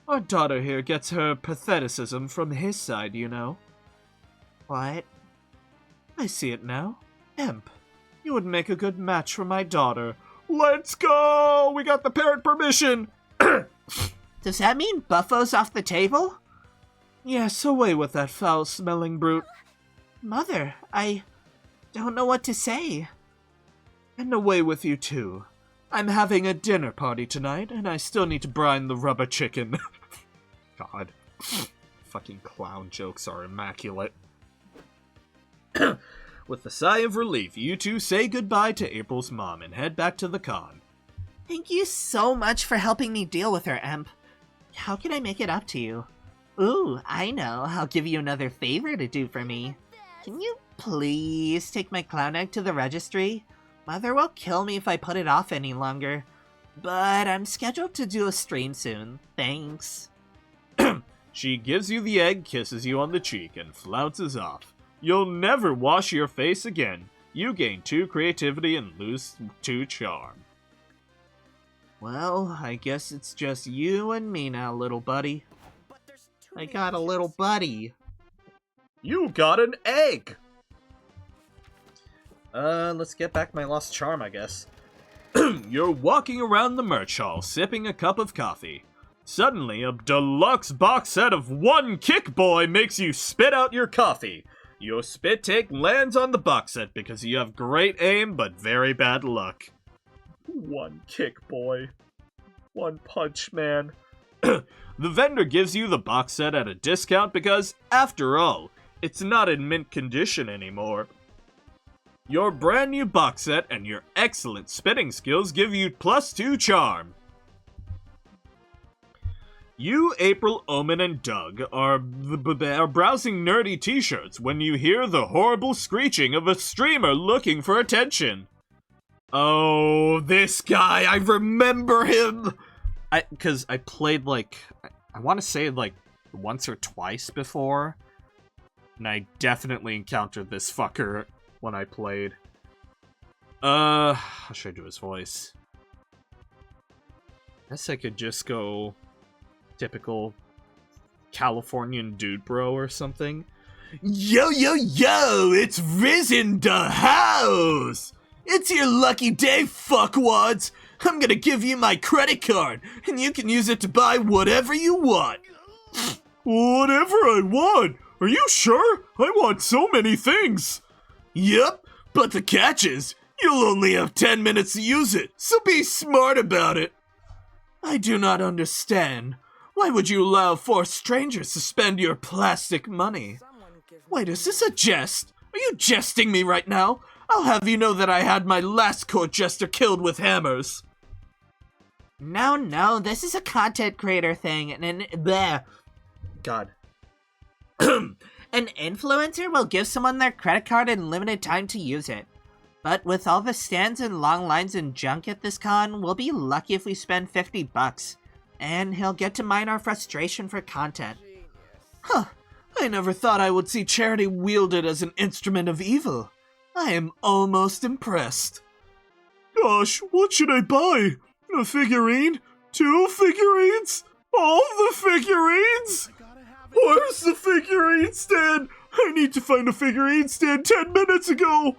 Our daughter here gets her patheticism from his side, you know. What? I see it now. Emp, you would make a good match for my daughter. Let's go! We got the parent permission! Does that mean Buffo's off the table? Yes, away with that foul-smelling brute. Mother, I don't know what to say. And away with you, too. I'm having a dinner party tonight, and I still need to brine the rubber chicken. God. Fucking clown jokes are immaculate. With a sigh of relief, you two say goodbye to April's mom and head back to the con. Thank you so much for helping me deal with her, Emp. How can I make it up to you? Ooh, I know. I'll give you another favor to do for me. Can you please take my clown egg to the registry? Mother will kill me if I put it off any longer. But I'm scheduled to do a stream soon. Thanks. She gives you the egg, kisses you on the cheek, and flounces off. You'll never wash your face again. You gain 2 creativity and lose 2 charm. Well, I guess it's just you and me now, little buddy. I got a little buddy. You got an egg! Let's get back my lost charm, I guess. You're walking around the merch hall, sipping a cup of coffee. Suddenly, a deluxe box set of One Kick Boy makes you spit out your coffee. Your spit take lands on the box set because you have great aim but very bad luck. One Kick Boy. One Punch Man. The vendor gives you the box set at a discount because, after all, it's not in mint condition anymore. Your brand new box set and your excellent spitting skills give you +2 charm. You, April, Omen, and Doug are browsing nerdy t-shirts when you hear the horrible screeching of a streamer looking for attention. Oh, this guy, I remember him! Because I played, I want to say, once or twice before. And I definitely encountered this fucker when I played. How should I do his voice? Guess I could just go typical Californian dude bro or something. Yo, yo, yo! It's Riz in the house! It's your lucky day, fuckwads! I'm gonna give you my credit card, and you can use it to buy whatever you want. Whatever I want? Are you sure? I want so many things. Yep, but the catch is, you'll only have 10 minutes to use it, so be smart about it. I do not understand. Why would you allow 4 strangers to spend your plastic money? Wait, is this a jest? Are you jesting me right now? I'll have you know that I had my last court jester killed with hammers. No, this is a content creator thing, and bleh. God. An influencer will give someone their credit card in limited time to use it. But with all the stands and long lines and junk at this con, we'll be lucky if we spend $50. And he'll get to mine our frustration for content. Huh. I never thought I would see charity wielded as an instrument of evil. I am almost impressed. Gosh, what should I buy? A figurine? 2 figurines? All the figurines? Where's the figurine stand? I need to find a figurine stand 10 minutes ago.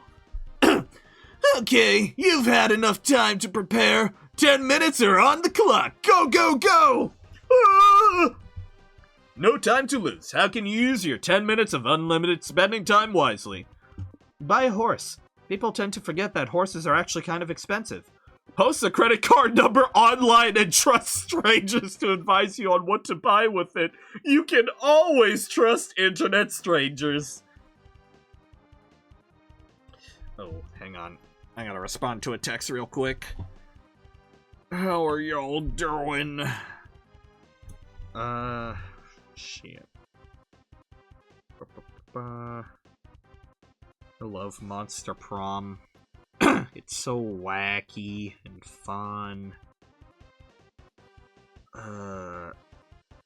Okay, you've had enough time to prepare. 10 minutes are on the clock. Go, go, go! Ah! No time to lose. How can you use your 10 minutes of unlimited spending time wisely? Buy a horse. People tend to forget that horses are actually kind of expensive. Post a credit card number online and trust strangers to advise you on what to buy with it. You can always trust internet strangers. Oh, hang on. I gotta respond to a text real quick. How are y'all doing? Shit. I love Monster Prom. It's so wacky and fun.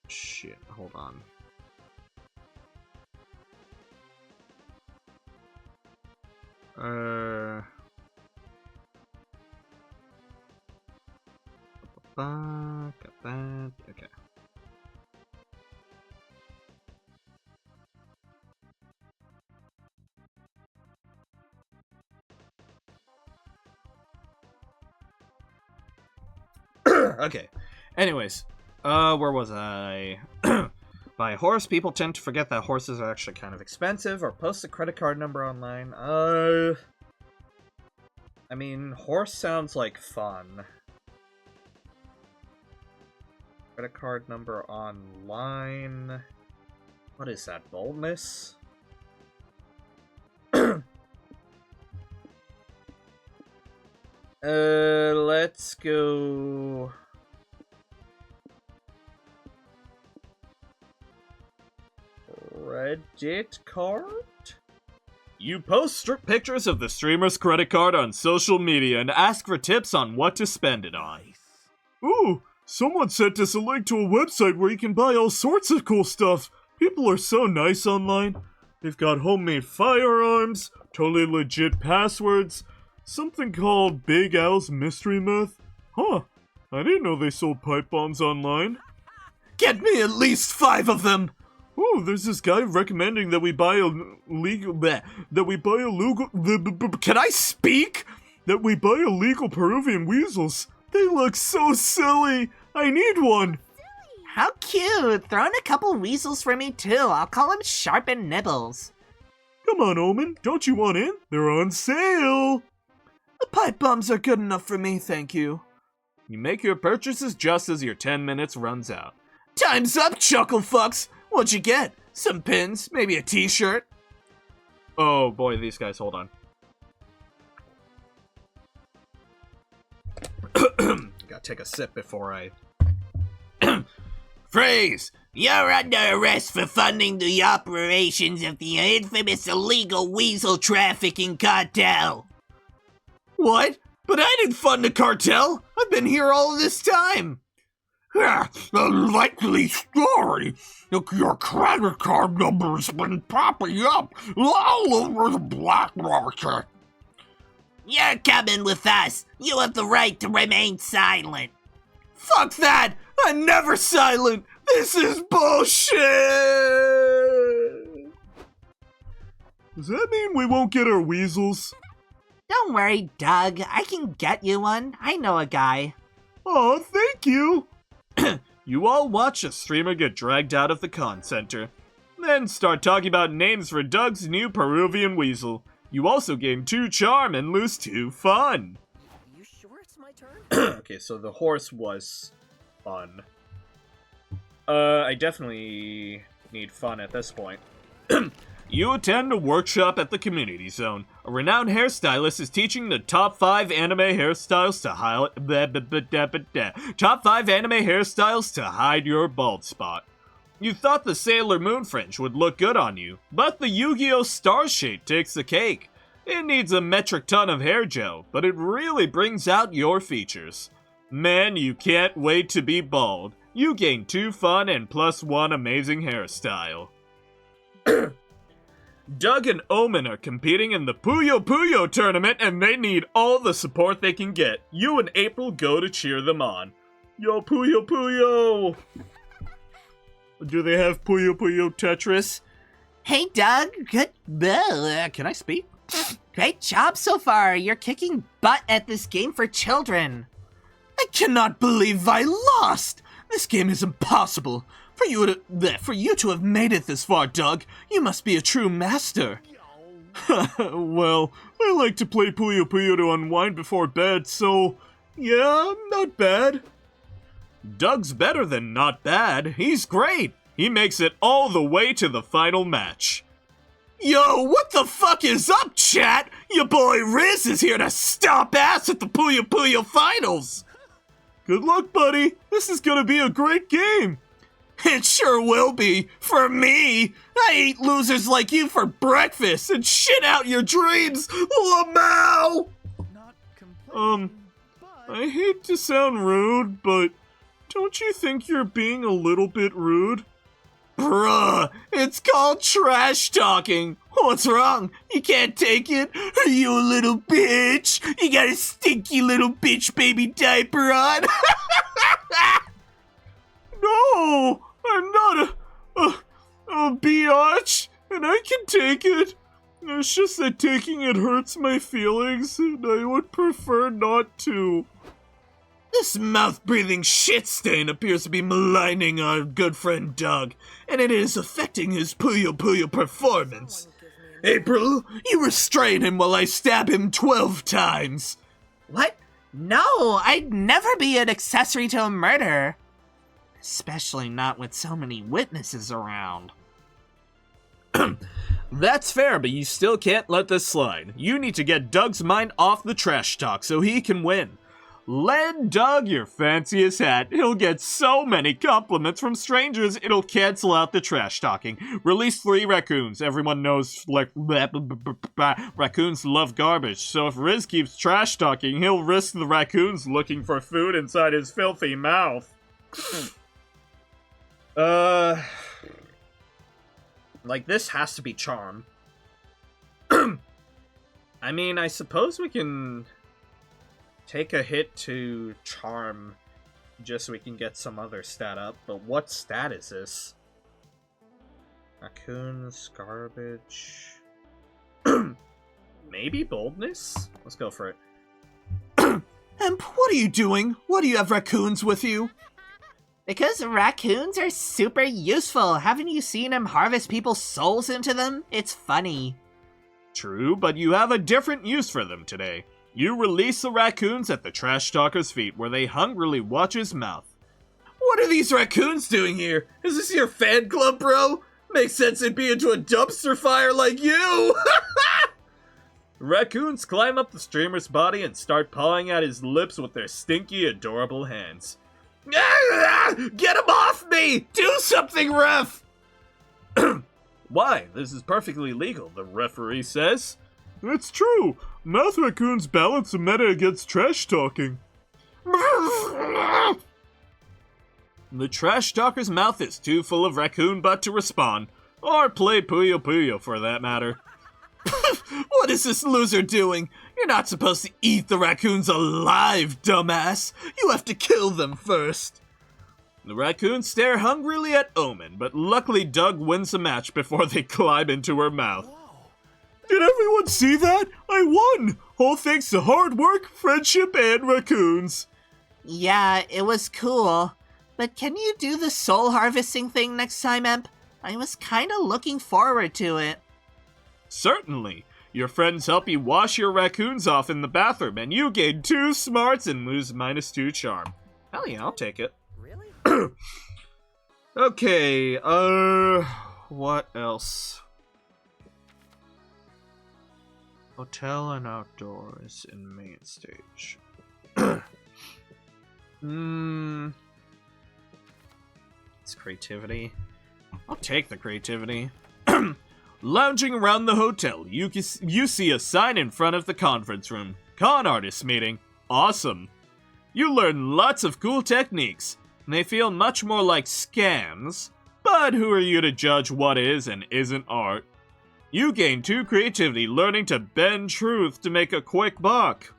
Shit, hold on. Got that. Okay. Okay. Anyways, where was I? Buy a horse. People tend to forget that horses are actually kind of expensive, or post a credit card number online. I mean, horse sounds like fun. Credit card number online. What is that? Boldness? Let's go. Reddit card? You post pictures of the streamer's credit card on social media and ask for tips on what to spend it on. Ooh, someone sent us a link to a website where you can buy all sorts of cool stuff. People are so nice online. They've got homemade firearms, totally legit passwords, something called Big Al's Mystery Meth. Huh, I didn't know they sold pipe bombs online. Get me at least 5 of them! Oh, there's this guy recommending that we buy a legal... Can I speak? that we buy illegal Peruvian weasels. They look so silly. I need one. How cute! Throw in a couple weasels for me too. I'll call them Sharp and Nibbles. Come on, Omen. Don't you want in? They're on sale. The pipe bombs are good enough for me, thank you. You make your purchases just as your 10 minutes runs out. Time's up, chuckle fucks! What'd you get? Some pins? Maybe a t-shirt? Oh boy, these guys, hold on. Gotta take a sip before I... Freeze! You're under arrest for funding the operations of the infamous illegal weasel trafficking cartel. What? But I didn't fund the cartel! I've been here all this time! Yeah, a likely story. Your credit card number's been popping up all over the black market. You're coming with us! You have the right to remain silent! Fuck that! I'm never silent! This is bullshit! Does that mean we won't get our weasels? Don't worry, Doug. I can get you one. I know a guy. Oh, thank you! You all watch a streamer get dragged out of the con center. Then start talking about names for Doug's new Peruvian weasel. You also gain 2 charm and lose 2 fun. You sure it's my turn? Okay, so the horse was fun. I definitely need fun at this point. You attend a workshop at the community zone. A renowned hairstylist is teaching the top 5 anime hairstyles to hide your bald spot. You thought the Sailor Moon fringe would look good on you, but the Yu-Gi-Oh! Star Shade takes the cake. It needs a metric ton of hair gel, but it really brings out your features. Man, you can't wait to be bald. You gain 2 fun and +1 amazing hairstyle. Doug and Omen are competing in the Puyo Puyo tournament and they need all the support they can get. You and April go to cheer them on. Yo, Puyo Puyo! Do they have Puyo Puyo Tetris? Hey, Doug. Good. Can I speak? Great job so far. You're kicking butt at this game for children. I cannot believe I lost! This game is impossible. For you to have made it this far, Doug, you must be a true master. Well, I like to play Puyo Puyo to unwind before bed, so yeah, not bad. Doug's better than not bad. He's great. He makes it all the way to the final match. Yo, what the fuck is up, chat? Your boy Riz is here to stomp ass at the Puyo Puyo finals. Good luck, buddy. This is gonna be a great game. It sure will be. For me. I eat losers like you for breakfast and shit out your dreams, Lamau! Not complaining, but... I hate to sound rude, but don't you think you're being a little bit rude? Bruh, it's called trash talking. What's wrong? You can't take it? Are you a little bitch? You got a stinky little bitch baby diaper on? No, I'm not a biatch, and I can take it. It's just that taking it hurts my feelings, and I would prefer not to. This mouth-breathing shit stain appears to be maligning our good friend Doug, and it is affecting his Puyo Puyo performance. April, you restrain him while I stab him 12 times. What? No, I'd never be an accessory to a murder. Especially not with so many witnesses around. That's fair, but you still can't let this slide. You need to get Doug's mind off the trash talk so he can win. Lend Doug your fanciest hat. He'll get so many compliments from strangers, it'll cancel out the trash talking. Release 3 raccoons. Everyone knows, like, raccoons love garbage, so if Riz keeps trash talking, he'll risk the raccoons looking for food inside his filthy mouth. Like, this has to be charm. I mean, I suppose we can take a hit to charm just so we can get some other stat up, but what stat is this? Raccoons, garbage... Maybe boldness? Let's go for it. Emp, what are you doing? Why do you have raccoons with you? Because raccoons are super useful. Haven't you seen him harvest people's souls into them? It's funny. True, but you have a different use for them today. You release the raccoons at the trash talker's feet, where they hungrily watch his mouth. What are these raccoons doing here? Is this your fan club, bro? Makes sense they'd be into a dumpster fire like you! Raccoons climb up the streamer's body and start pawing at his lips with their stinky, adorable hands. Get him off me! Do something, ref! Why? This is perfectly legal, the referee says. It's true. Mouth raccoons balance the meta against trash talking. The trash talker's mouth is too full of raccoon butt to respond, or play Puyo Puyo for that matter. What is this loser doing? You're not supposed to eat the raccoons alive, dumbass. You have to kill them first. The raccoons stare hungrily at Omen, but luckily Doug wins the match before they climb into her mouth. Did everyone see that? I won! All thanks to hard work, friendship, and raccoons. Yeah, it was cool. But can you do the soul harvesting thing next time, Emp? I was kinda looking forward to it. Certainly. Your friends help you wash your raccoons off in the bathroom, and you gain 2 smarts and lose -2 charm. Hell yeah, I'll take it. Really? Okay, what else? Hotel and outdoors in main stage. It's creativity. I'll take the creativity. Lounging around the hotel, you see a sign in front of the conference room. Con artist meeting. Awesome. You learn lots of cool techniques. They feel much more like scams, but who are you to judge what is and isn't art? You gain 2 creativity learning to bend truth to make a quick buck.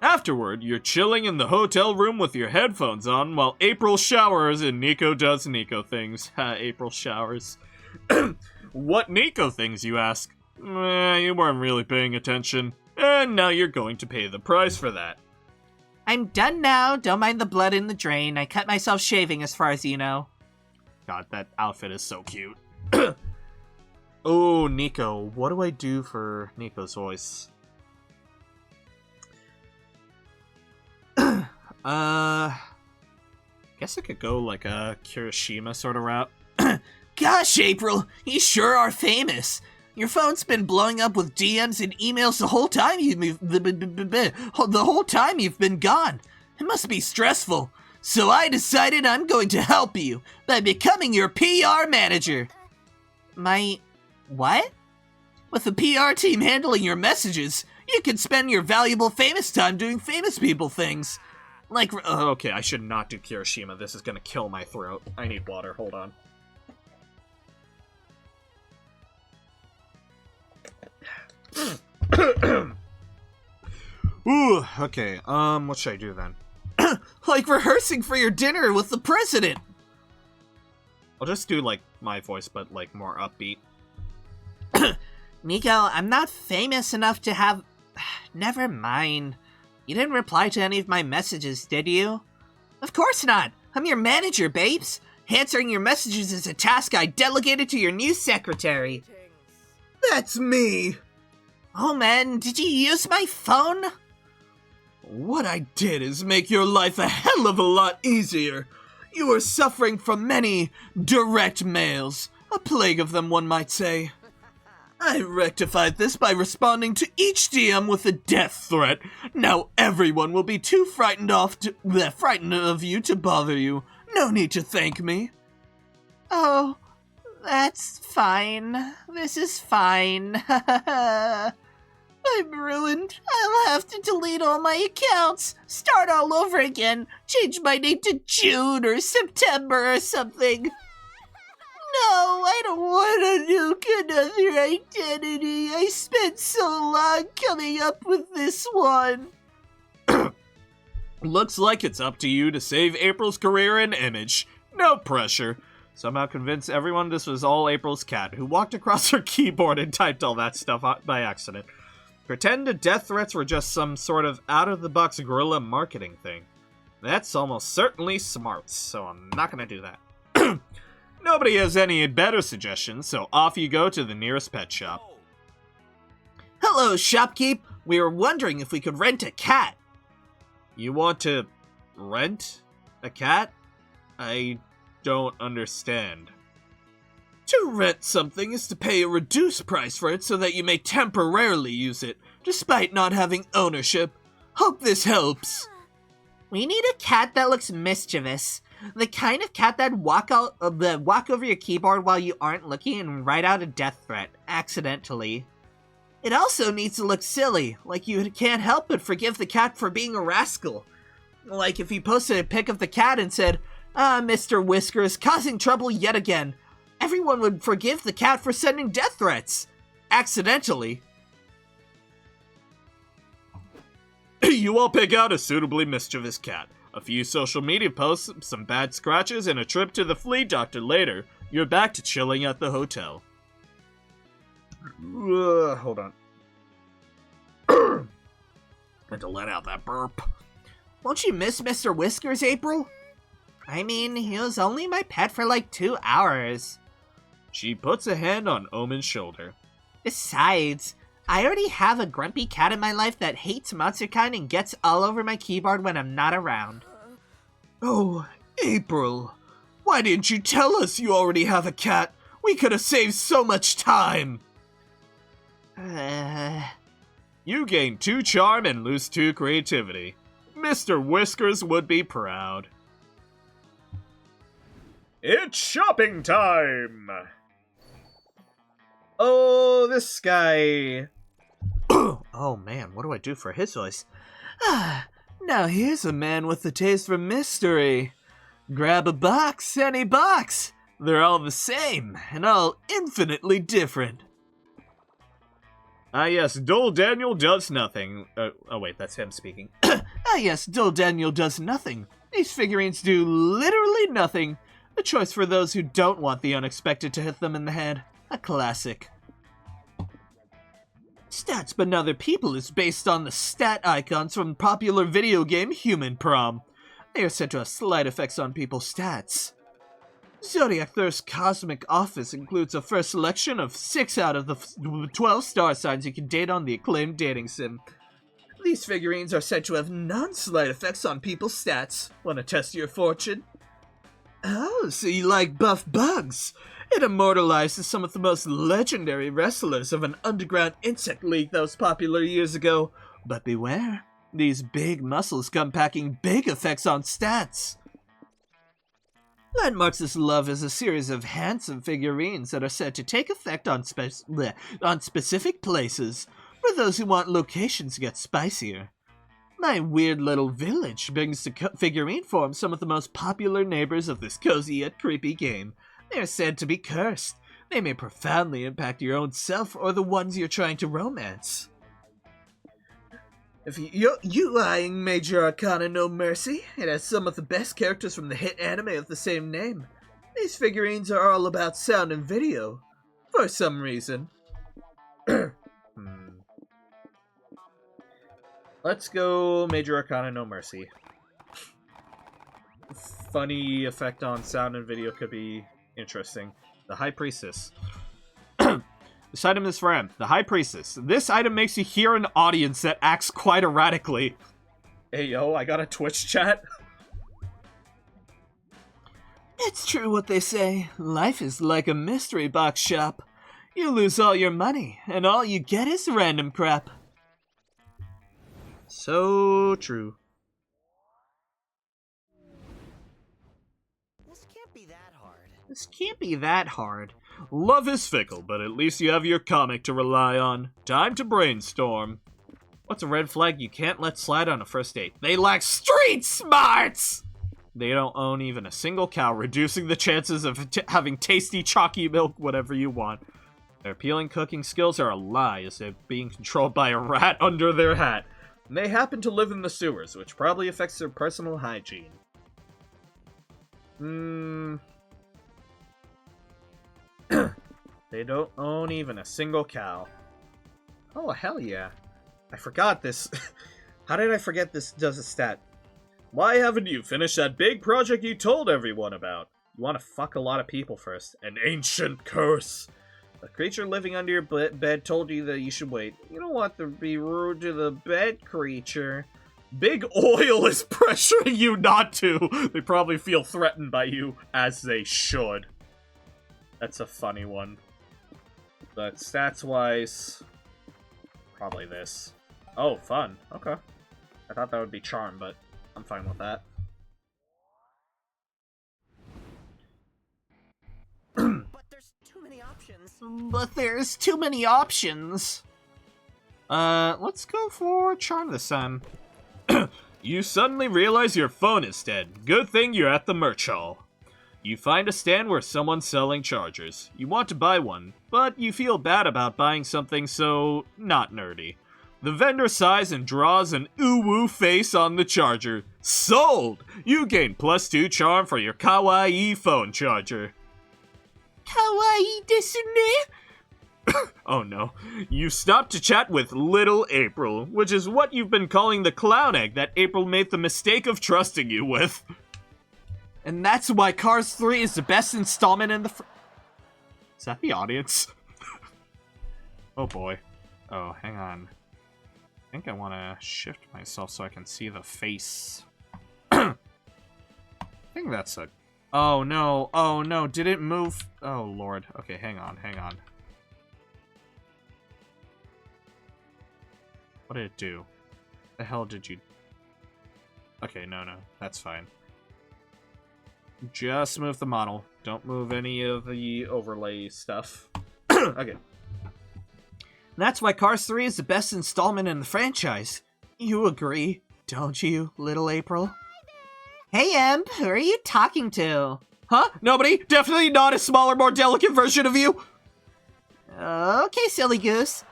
Afterward, you're chilling in the hotel room with your headphones on while April showers and Nico does Nico things. April showers. What Nico things, you ask? You weren't really paying attention, and now you're going to pay the price for that. I'm done now. Don't mind the blood in the drain. I cut myself shaving as far as you know. God, that outfit is so cute. Oh, Nico. What do I do for Nico's voice? Guess I could go like a Kirishima sort of route. Gosh, April, you sure are famous. Your phone's been blowing up with DMs and emails the whole time you've been gone. It must be stressful. So I decided I'm going to help you by becoming your PR manager. My... what? With the PR team handling your messages, you can spend your valuable famous time doing famous people things. Like... okay, I should not do Kirishima. This is gonna kill my throat. I need water. Hold on. Ooh, okay, what should I do then? Like rehearsing for your dinner with the president. I'll just do, like, my voice, but, like, more upbeat. Nico, I'm not famous enough to have... Never mind. You didn't reply to any of my messages, did you? Of course not. I'm your manager, babes. Answering your messages is a task I delegated to your new secretary. That's me. Oh man, did you use my phone? What I did is make your life a hell of a lot easier. You were suffering from many direct mails. A plague of them, one might say. I rectified this by responding to each DM with a death threat. Now everyone will be too frightened of you to bother you. No need to thank me. Oh, that's fine. This is fine. I'm ruined. I'll have to delete all my accounts, start all over again, change my name to June or September or something. No, I don't want to do another identity. I spent so long coming up with this one. Looks like it's up to you to save April's career and image. No pressure. Somehow convince everyone this was all April's cat, who walked across her keyboard and typed all that stuff out by accident. Pretend death threats were just some sort of out-of-the-box guerrilla marketing thing. That's almost certainly smart, so I'm not gonna do that. Nobody has any better suggestions, so off you go to the nearest pet shop. Hello, shopkeep. We were wondering if we could rent a cat. You want to rent a cat? I don't understand. To rent something is to pay a reduced price for it so that you may temporarily use it, despite not having ownership. Hope this helps. We need a cat that looks mischievous. The kind of cat that walk over your keyboard while you aren't looking and write out a death threat, accidentally. It also needs to look silly, like you can't help but forgive the cat for being a rascal. Like if you posted a pic of the cat and said, Mr. Whiskers, causing trouble yet again. Everyone would forgive the cat for sending death threats. Accidentally. You all pick out a suitably mischievous cat. A few social media posts, some bad scratches, and a trip to the flea doctor later, you're back to chilling at the hotel. Hold on. Had to let out that burp. Won't you miss Mr. Whiskers, April? I mean, he was only my pet for like 2 hours. She puts a hand on Omen's shoulder. Besides, I already have a grumpy cat in my life that hates Monsterkind and gets all over my keyboard when I'm not around. Oh, April. Why didn't you tell us you already have a cat? We could have saved so much time. You gain 2 charm and lose 2 creativity. Mr. Whiskers would be proud. It's shopping time! Oh, this guy. Oh man, what do I do for his voice? Now here's a man with a taste for mystery. Grab a box, any box. They're all the same, and all infinitely different. Ah yes, Dull Daniel does nothing. Oh wait, that's him speaking. Yes, Dull Daniel does nothing. These figurines do literally nothing. A choice for those who don't want the unexpected to hit them in the head. A classic. Stats But Other People is based on the stat icons from the popular video game Human Prom. They are said to have slight effects on people's stats. Zodiac Thirst's Cosmic Office includes a first selection of 6 out of the 12 star signs you can date on the acclaimed dating sim. These figurines are said to have non-slight effects on people's stats. Want to test your fortune? Oh, so you like buff bugs? It immortalizes some of the most legendary wrestlers of an underground insect league that was popular years ago. But beware, these big muscles come packing big effects on stats. Landmarks' Love is a series of handsome figurines that are said to take effect on specific places, for those who want locations to get spicier. My weird little village brings to figurine form some of the most popular neighbors of this cozy yet creepy game. They are said to be cursed. They may profoundly impact your own self or the ones you're trying to romance. If you eyeing Major Arcana No Mercy, it has some of the best characters from the hit anime of the same name. These figurines are all about sound and video, for some reason. Let's go Major Arcana No Mercy. Funny effect on sound and video could be interesting. The High Priestess. This item is for him. The High Priestess. This item makes you hear an audience that acts quite erratically. Hey yo, I got a Twitch chat. It's true what they say. Life is like a mystery box shop. You lose all your money, and all you get is random crap. So true. This can't be that hard. This can't be that hard. Love is fickle, but at least you have your comic to rely on. Time to brainstorm. What's a red flag you can't let slide on a first date? They lack street smarts! They don't own even a single cow, reducing the chances of having tasty chalky milk, whatever you want. Their appealing cooking skills are a lie, as they're being controlled by a rat under their hat. And they happen to live in the sewers, which probably affects their personal hygiene. They don't own even a single cow. Oh, hell yeah. I forgot this. How did I forget this does a stat? Why haven't you finished that big project you told everyone about? You want to fuck a lot of people first. An ancient curse. A creature living under your bed told you that you should wait. You don't want to be rude to the bed creature. Big Oil is pressuring you not to. They probably feel threatened by you, as they should. That's a funny one. But stats-wise, probably this. Oh, fun. Okay. I thought that would be Charm, but I'm fine with that. But there's too many options. But there's too many options. Let's go for Charm this time. You suddenly realize your phone is dead. Good thing you're at the merch hall. You find a stand where someone's selling chargers. You want to buy one, but you feel bad about buying something so not nerdy. The vendor sighs and draws an ooh-woo face on the charger. Sold! You gain +2 charm for your kawaii phone charger. Kawaii desune? Oh no. You stop to chat with Little April, which is what you've been calling the clown egg that April made the mistake of trusting you with. And that's why Cars 3 is the best installment in the Is that the audience? Oh boy. Oh, hang on. I think I want to shift myself so I can see the face. I think that's a... Oh no, did it move? Oh lord. Okay, hang on. What did it do? The hell did you... Okay, no, that's fine. Just move the model. Don't move any of the overlay stuff. Okay. That's why Cars 3 is the best installment in the franchise. You agree, don't you, Little April? Hey, Emp, who are you talking to? Huh? Nobody? Definitely not a smaller, more delicate version of you? Okay, silly goose.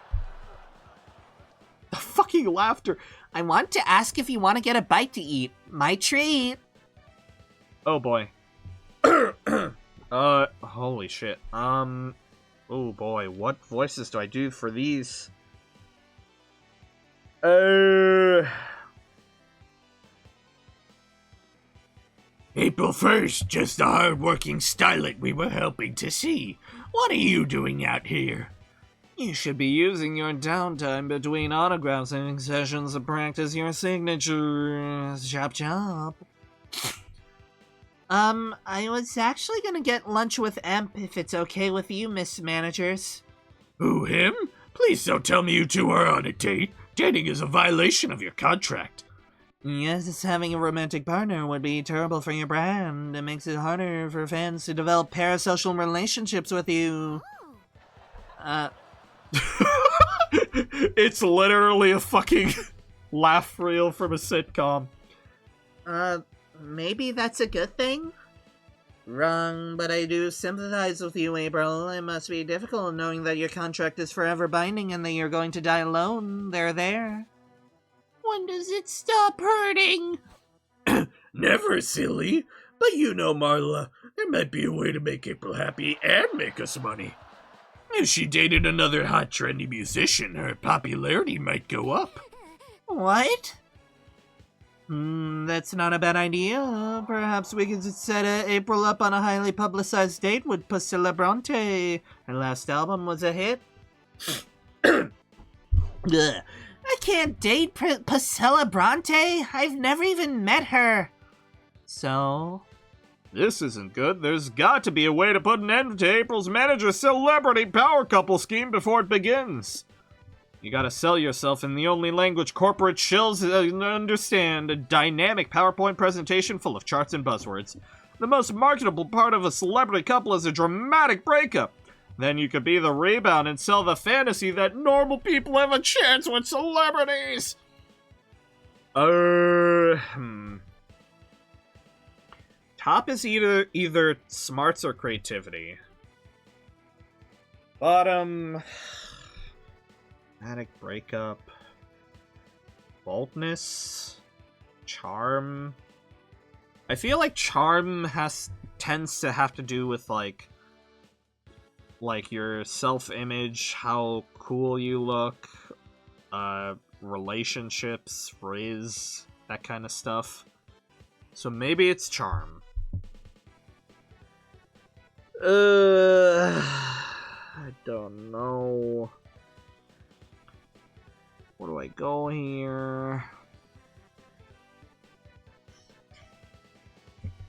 The fucking laughter. I want to ask if you want to get a bite to eat. My treat. Oh boy. Holy shit. Oh boy, what voices do I do for these? April 1st, just the hard-working starlet we were helping to see. What are you doing out here? You should be using your downtime between autograph signing sessions to practice your signature. Chop chop. I was actually gonna get lunch with Emp if it's okay with you, Miss Managers. Who, him? Please don't tell me you two are on a date. Dating is a violation of your contract. Yes, having a romantic partner would be terrible for your brand. It makes it harder for fans to develop parasocial relationships with you. It's literally a fucking laugh reel from a sitcom. Maybe that's a good thing? Wrong, but I do sympathize with you, April. It must be difficult knowing that your contract is forever binding and that you're going to die alone. There. When does it stop hurting? Never, silly. But you know, Marla, there might be a way to make April happy and make us money. If she dated another hot, trendy musician, her popularity might go up. What? That's not a bad idea. Perhaps we could set April up on a highly publicized date with Priscilla Bronte. Her last album was a hit. Ugh. I can't date Priscilla Bronte. I've never even met her. So? This isn't good. There's got to be a way to put an end to April's manager's celebrity power couple scheme before it begins. You gotta sell yourself in the only language corporate shills understand, a dynamic PowerPoint presentation full of charts and buzzwords. The most marketable part of a celebrity couple is a dramatic breakup. Then you could be the rebound and sell the fantasy that normal people have a chance with celebrities. Top is either smarts or creativity. Bottom... dramatic breakup. Boldness. Charm. I feel like charm tends to have to do with like your self-image, how cool you look. relationships, Riz, that kind of stuff. So maybe it's charm. I don't know. Where do I go here?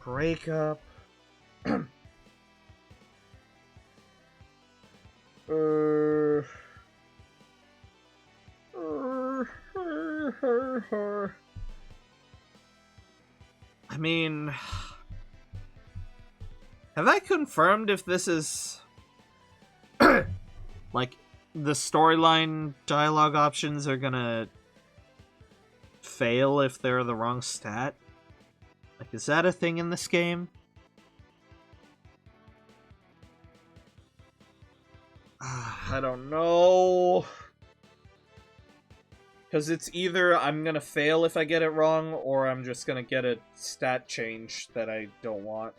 Breakup. I mean, have I confirmed if this is like the storyline dialogue options are gonna fail if they're the wrong stat? Like, is that a thing in this game? I don't know. Because it's either I'm gonna fail if I get it wrong, or I'm just gonna get a stat change that I don't want.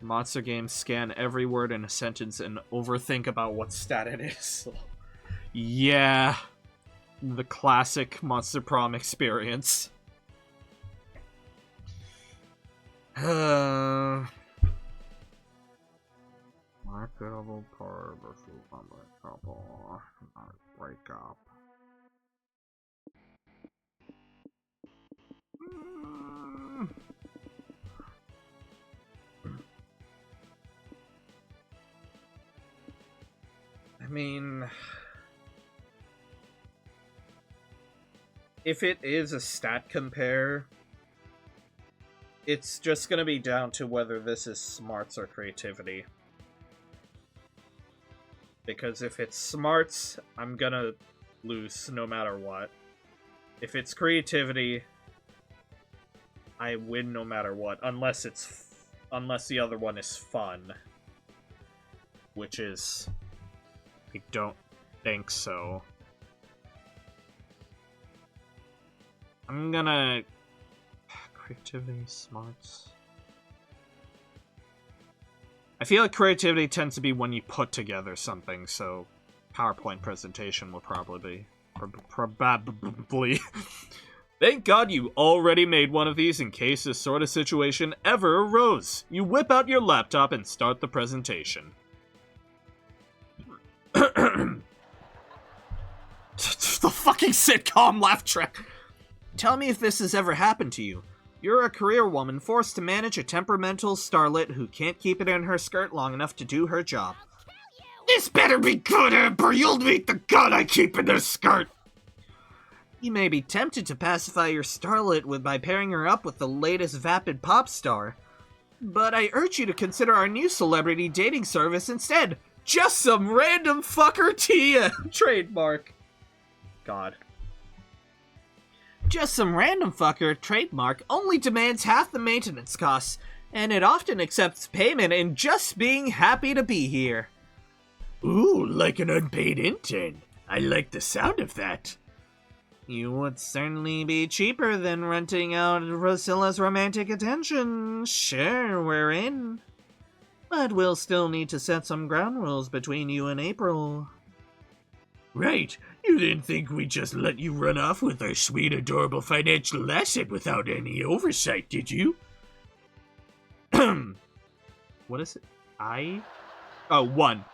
Monster games scan every word in a sentence and overthink about what stat it is. Yeah. The classic Monster Prom experience. Marketable per versus unbreakable. Breakup. I mean, if it is a stat compare, it's just gonna be down to whether this is smarts or creativity. Because if it's smarts, I'm gonna lose no matter what. If it's creativity, I win no matter what, unless the other one is fun, which is, I don't think so. I'm gonna creativity, smarts. I feel like creativity tends to be when you put together something, so PowerPoint presentation will probably probably. Thank God you already made one of these in case this sort of situation ever arose. You whip out your laptop and start the presentation. The fucking sitcom laugh track. Tell me if this has ever happened to you. You're a career woman forced to manage a temperamental starlet who can't keep it in her skirt long enough to do her job. This better be good, Amber. You'll meet the gun I keep in this skirt. You may be tempted to pacify your starlet by pairing her up with the latest vapid pop star, but I urge you to consider our new celebrity dating service instead. Just some random fucker TM trademark. God. Just some random fucker trademark only demands half the maintenance costs, and it often accepts payment in just being happy to be here. Ooh, like an unpaid intern. I like the sound of that. You would certainly be cheaper than renting out Rosilla's romantic attention. Sure, we're in. But we'll still need to set some ground rules between you and April. Right. You didn't think we'd just let you run off with our sweet, adorable financial asset without any oversight, did you? What is it? One.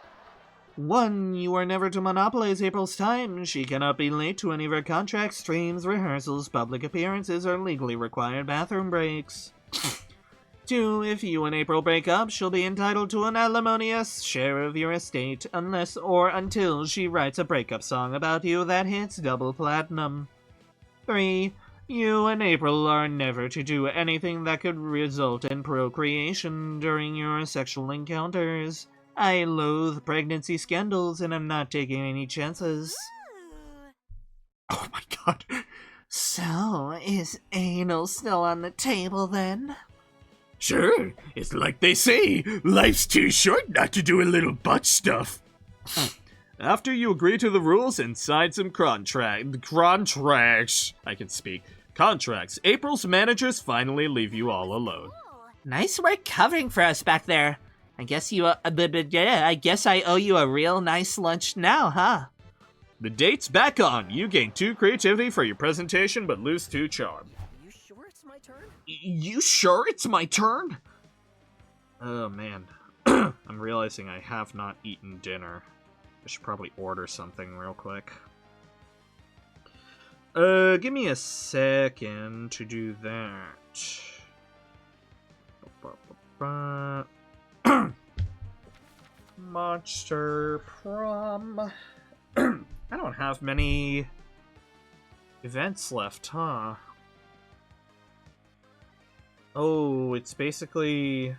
One, you are never to monopolize April's time. She cannot be late to any of her contracts, streams, rehearsals, public appearances, or legally required bathroom breaks. 2, if you and April break up, she'll be entitled to an alimonious share of your estate unless or until she writes a breakup song about you that hits double platinum. 3, you and April are never to do anything that could result in procreation during your sexual encounters. I loathe pregnancy scandals and am not taking any chances. Oh my god. So, is anal still on the table then? Sure, it's like they say, life's too short not to do a little butt stuff. After you agree to the rules and sign some contracts, I can speak. Contracts, April's managers finally leave you all alone. Nice work covering for us back there. I guess I guess I owe you a real nice lunch now, huh? The date's back on. You gain 2 creativity for your presentation, but lose 2 charm. You sure it's my turn? You sure it's my turn? Oh, man. I'm realizing I have not eaten dinner. I should probably order something real quick. Give me a second to do that. Monster Prom. I don't have many events left, huh? Oh, it's basically...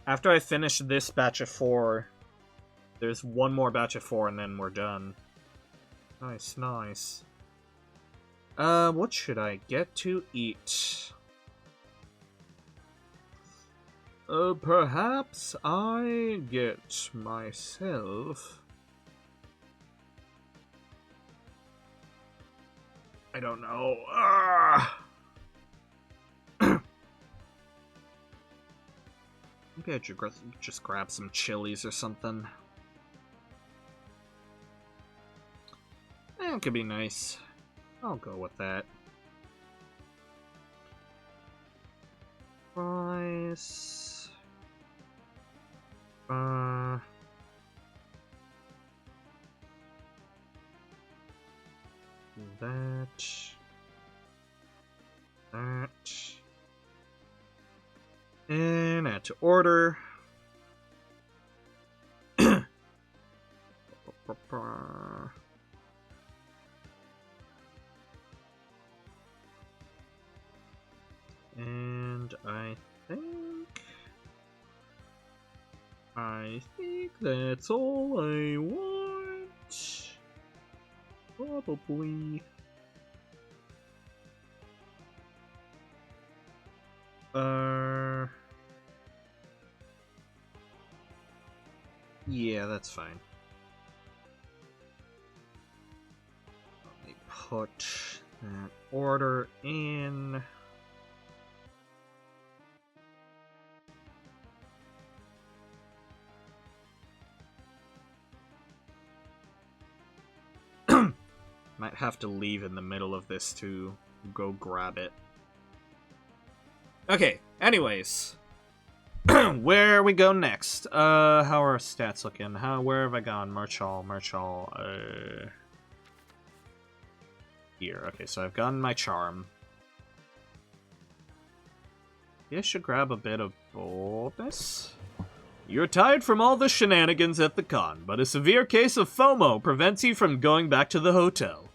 After I finish this batch of 4, there's one more batch of 4 and then we're done. Nice, nice. What should I get to eat? Perhaps I get myself... I don't know. Maybe I should just grab some chilies or something. It could be nice. I'll go with that. Fries. That. And add to order. And I think that's all I want. Probably. Yeah, that's fine. Let me put that order in. Might have to leave in the middle of this to go grab it. Okay, anyways. Where we go next? How are our stats looking? Where have I gone? Merch hall. Here. Okay, so I've gotten my charm. I should grab a bit of boldness. You're tired from all the shenanigans at the con, but a severe case of FOMO prevents you from going back to the hotel.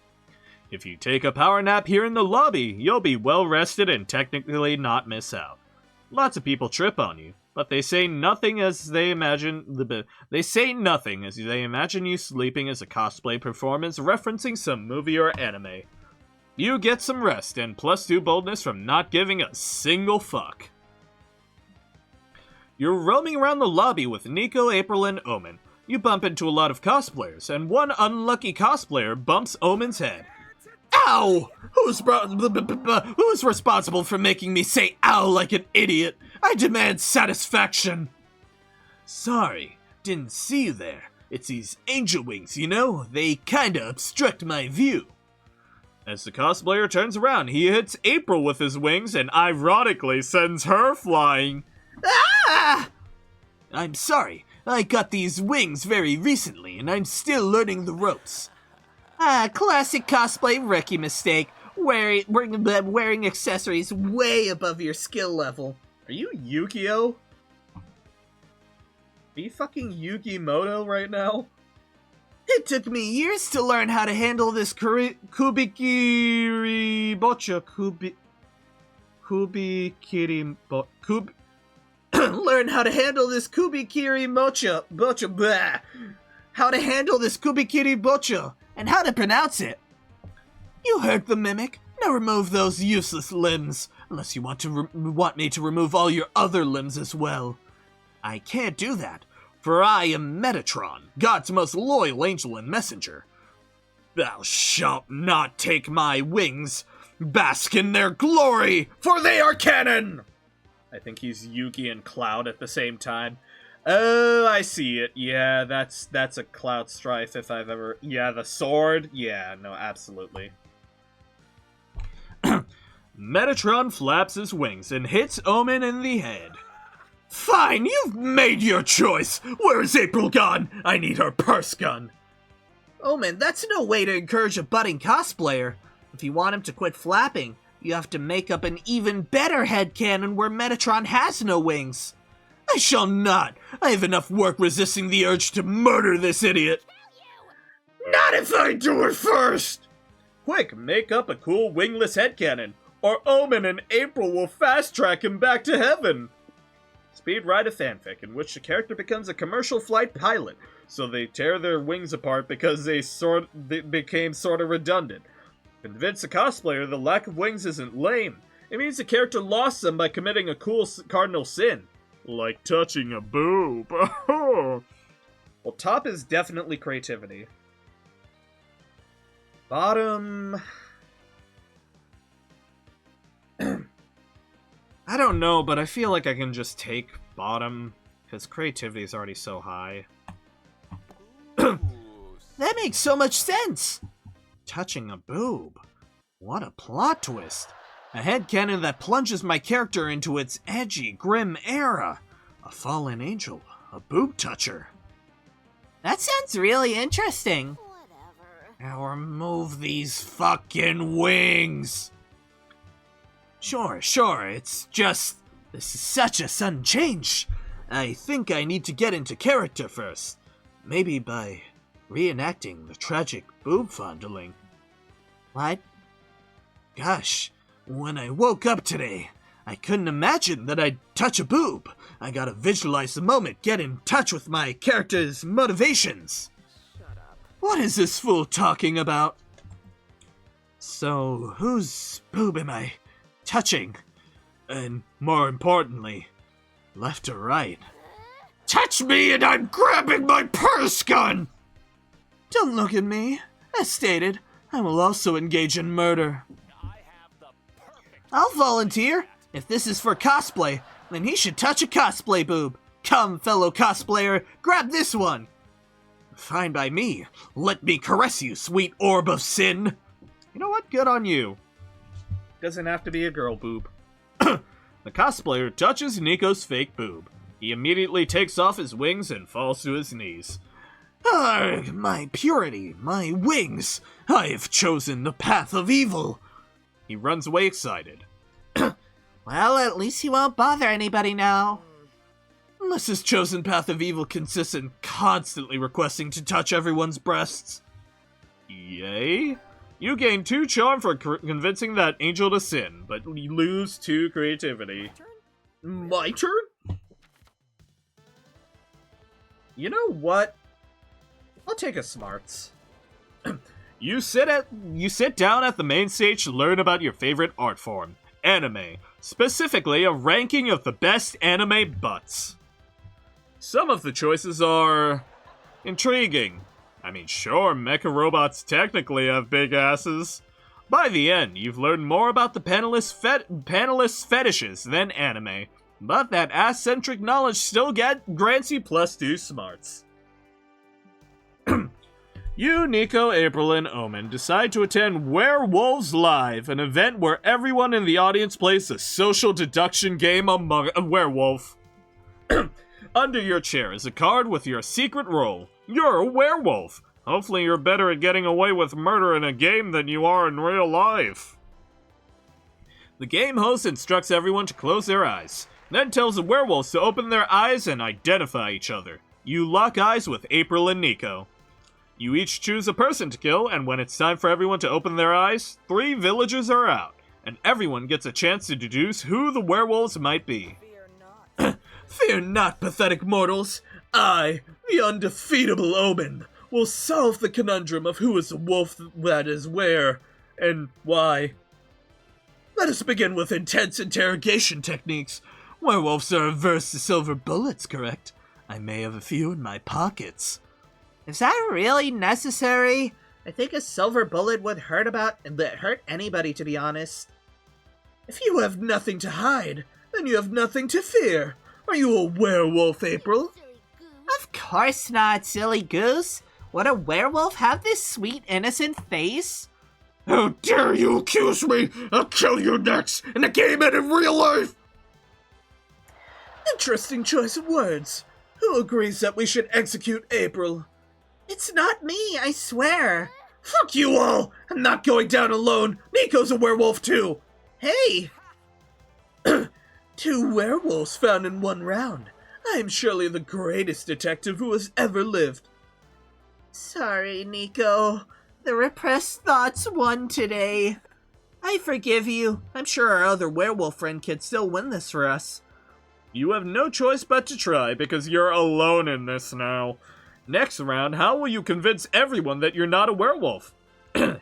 If you take a power nap here in the lobby, you'll be well rested and technically not miss out. Lots of people trip on you, but they say nothing as they imagine you sleeping as a cosplay performance referencing some movie or anime. You get some rest and +2 boldness from not giving a single fuck. You're roaming around the lobby with Nico, April, and Omen. You bump into a lot of cosplayers, and one unlucky cosplayer bumps Omen's head. Ow! Who's responsible for making me say ow like an idiot? I demand satisfaction! Sorry, didn't see you there. It's these angel wings, you know? They kinda obstruct my view. As the cosplayer turns around, he hits April with his wings and ironically sends her flying. Ah! I'm sorry, I got these wings very recently and I'm still learning the ropes. Classic cosplay rookie mistake. Wearing accessories way above your skill level. Are you Yukio? Are you fucking Yukimoto right now? It took me years to learn how to handle this kubikiri bocha. Learn how to handle this kubikiri bocha. Blah. How to handle this kubikiri bocha. And how to pronounce it. You heard the mimic. Now remove those useless limbs. Unless you want me to remove all your other limbs as well. I can't do that, for I am Metatron, God's most loyal angel and messenger. Thou shalt not take my wings. Bask in their glory, for they are canon! I think he's Yuki and Cloud at the same time. Oh, I see it. Yeah, that's a Cloud Strife if I've ever... Yeah, the sword. Yeah, no, absolutely. Metatron flaps his wings and hits Omen in the head. Fine, you've made your choice. Where's April gone? I need her purse gun. Omen, that's no way to encourage a budding cosplayer. If you want him to quit flapping, you have to make up an even better headcanon where Metatron has no wings. I shall not. I have enough work resisting the urge to murder this idiot. Not if I do it first! Quick, make up a cool wingless headcanon, or Omen and April will fast-track him back to heaven. Speed write a fanfic in which the character becomes a commercial flight pilot, so they tear their wings apart because they became sort of redundant. Convince a cosplayer the lack of wings isn't lame. It means the character lost them by committing a cool cardinal sin. Like touching a boob. Well, top is definitely creativity. Bottom... I don't know, but I feel like I can just take bottom, because creativity is already so high. That makes so much sense! Touching a boob. What a plot twist. A headcanon that plunges my character into its edgy, grim era. A fallen angel. A boob toucher. That sounds really interesting. Whatever. Now remove these fucking wings! Sure, it's just... This is such a sudden change. I think I need to get into character first. Maybe by reenacting the tragic boob fondling. What? Gosh, when I woke up today, I couldn't imagine that I'd touch a boob. I gotta visualize the moment, get in touch with my character's motivations. What is this fool talking about? So, whose boob am I touching? And more importantly, left or right? Touch me and I'm grabbing my purse gun! Don't look at me. As stated, I will also engage in murder. I'll volunteer. If this is for cosplay, then he should touch a cosplay boob. Come, fellow cosplayer, grab this one. Fine by me. Let me caress you, sweet orb of sin. You know what? Good on you. Doesn't have to be a girl boob. The cosplayer touches Nico's fake boob. He immediately takes off his wings and falls to his knees. Arg, my purity, my wings. I have chosen the path of evil. He runs away excited. Well, at least he won't bother anybody now. Unless his chosen path of evil consists in constantly requesting to touch everyone's breasts. Yay? You gain 2 charm for convincing that angel to sin, but you lose 2 creativity. My turn? You know what? I'll take a smarts. You sit down at the main stage to learn about your favorite art form, anime, specifically a ranking of the best anime butts. Some of the choices are intriguing. I mean, sure, mecha robots technically have big asses. By the end, you've learned more about the panelists' fetishes than anime, but that ass-centric knowledge still grants you +2 smarts. You, Nico, April, and Omen decide to attend Werewolves Live, an event where everyone in the audience plays a social deduction game among a werewolf. Under your chair is a card with your secret role. You're a werewolf. Hopefully you're better at getting away with murder in a game than you are in real life. The game host instructs everyone to close their eyes, then tells the werewolves to open their eyes and identify each other. You lock eyes with April and Nico. You each choose a person to kill, and when it's time for everyone to open their eyes, 3 villagers are out, and everyone gets a chance to deduce who the werewolves might be. Fear not, pathetic mortals. I, the undefeatable Omen, will solve the conundrum of who is the wolf that is where, and why. Let us begin with intense interrogation techniques. Werewolves are averse to silver bullets, correct? I may have a few in my pockets. Is that really necessary? I think a silver bullet would hurt anybody, to be honest. If you have nothing to hide, then you have nothing to fear. Are you a werewolf, April? course not, silly goose. Would a werewolf have this sweet, innocent face? How dare you accuse me? I'll kill you next in the game and in real life! Interesting choice of words. Who agrees that we should execute April? It's not me, I swear. Fuck you all! I'm not going down alone. Nico's a werewolf too. Hey! 2 werewolves found in 1 round. I am surely the greatest detective who has ever lived. Sorry, Nico. The repressed thoughts won today. I forgive you. I'm sure our other werewolf friend can still win this for us. You have no choice but to try, because you're alone in this now. Next round, how will you convince everyone that you're not a werewolf?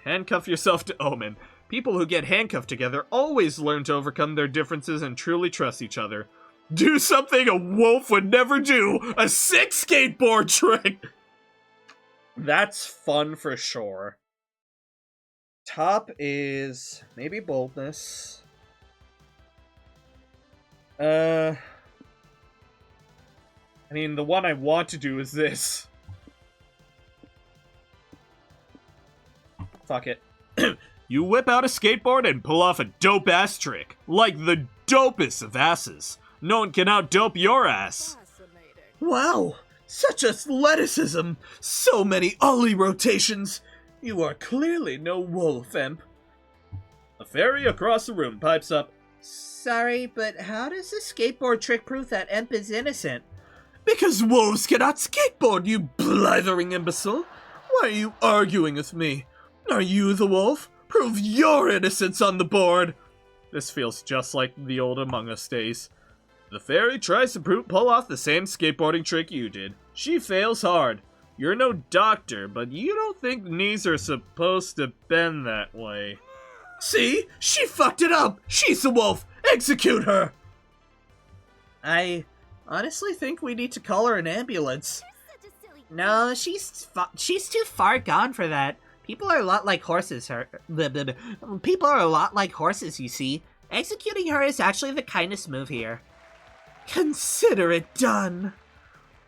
Handcuff yourself to Omen. People who get handcuffed together always learn to overcome their differences and truly trust each other. Do something a wolf would never do! A sick skateboard trick! That's fun for sure. Top is maybe boldness. I mean, the one I want to do is this. Fuck it. You whip out a skateboard and pull off a dope-ass trick. Like the dopest of asses. No one can out-dope your ass. Wow, such athleticism! So many ollie rotations! You are clearly no wolf, Imp. A fairy across the room pipes up. Sorry, but how does the skateboard trick prove that Emp is innocent? Because wolves cannot skateboard, you blithering imbecile! Why are you arguing with me? Are you the wolf? Prove your innocence on the board! This feels just like the old Among Us days. The fairy tries to pull off the same skateboarding trick you did. She fails hard. You're no doctor, but you don't think knees are supposed to bend that way. See? She fucked it up! She's the wolf! Execute her! I honestly think we need to call her an ambulance. Such a silly. No, she's too far gone for that. People are a lot like horses. People are a lot like horses, you see. Executing her is actually the kindest move here. Consider it done!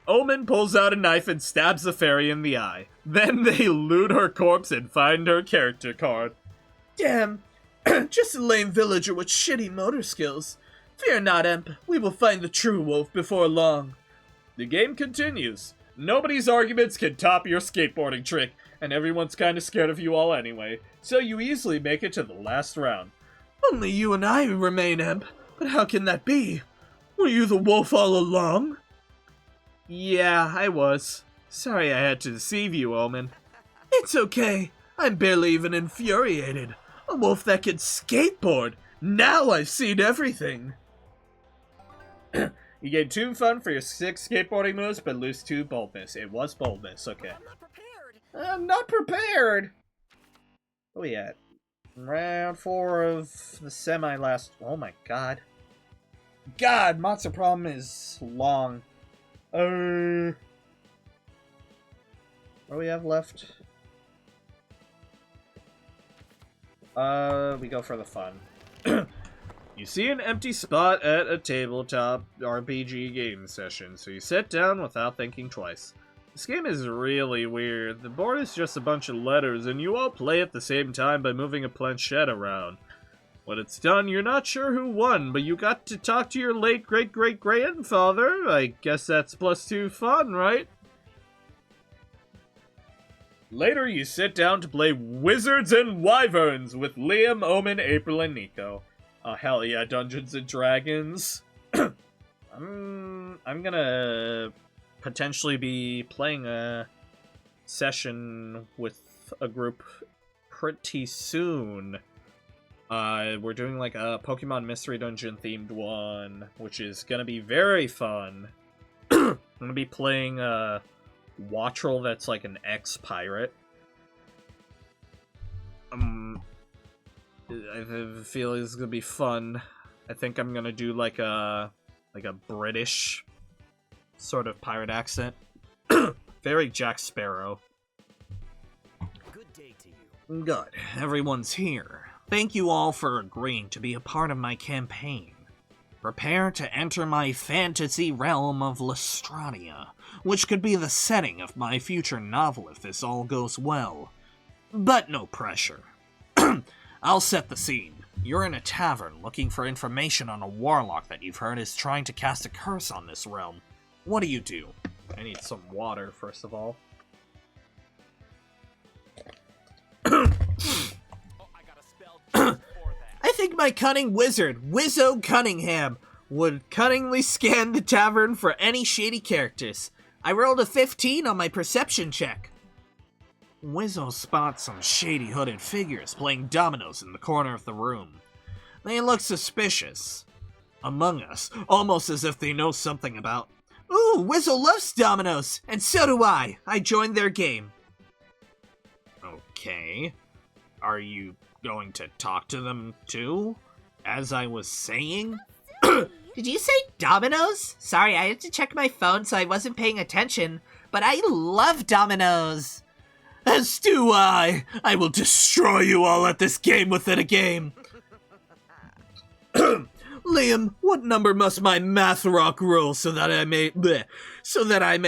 Omen pulls out a knife and stabs the fairy in the eye. Then they loot her corpse and find her character card. Damn, just a lame villager with shitty motor skills. Fear not, Emp. We will find the true wolf before long. The game continues. Nobody's arguments can top your skateboarding trick, and everyone's kinda scared of you all anyway, so you easily make it to the last round. Only you and I remain, Emp. But how can that be? Were you the wolf all along? Yeah, I was. Sorry I had to deceive you, Omen. It's okay. I'm barely even infuriated. A wolf that can skateboard. Now I've seen everything. You gain 2 fun for your 6 skateboarding moves, but lose 2 boldness. It was boldness, okay. I'm not prepared. I'm not prepared! What are we at? Round 4 of the semi-last... Oh my god. God, Matzo Prom is long. What do we have left? We go for the fun. You see an empty spot at a tabletop RPG game session, so you sit down without thinking twice. This game is really weird. The board is just a bunch of letters, and you all play at the same time by moving a planchette around. When it's done, you're not sure who won, but you got to talk to your late great-great-grandfather. I guess that's +2 fun, right? Later, you sit down to play Wizards and Wyverns with Liam, Omen, April, and Nico. Oh, hell yeah, Dungeons and Dragons. I'm gonna potentially be playing a session with a group pretty soon. We're doing like a Pokemon Mystery Dungeon themed one, which is gonna be very fun. I'm gonna be playing a Wattrel that's like an ex-pirate. I feel it's gonna be fun. I think I'm gonna do like a British sort of pirate accent. Very Jack Sparrow. Good day to you. Good. Everyone's here. Thank you all for agreeing to be a part of my campaign. Prepare to enter my fantasy realm of Lestrania, which could be the setting of my future novel if this all goes well. But no pressure. I'll set the scene. You're in a tavern looking for information on a warlock that you've heard is trying to cast a curse on this realm. What do? I need some water, first of all. I think my cunning wizard, Wizzo Cunningham, would cunningly scan the tavern for any shady characters. I rolled a 15 on my perception check. Wizzo spots some shady hooded figures playing dominoes in the corner of the room. They look suspicious. Among Us, almost as if they know something about... Ooh, Wizzo loves dominoes, and so do I. I joined their game. Okay. Are you going to talk to them too? As I was saying? Did you say dominoes? Sorry, I had to check my phone so I wasn't paying attention, but I love dominoes. As do I. I will destroy you all at this game within a game. Liam, what number must my math rock roll so that I may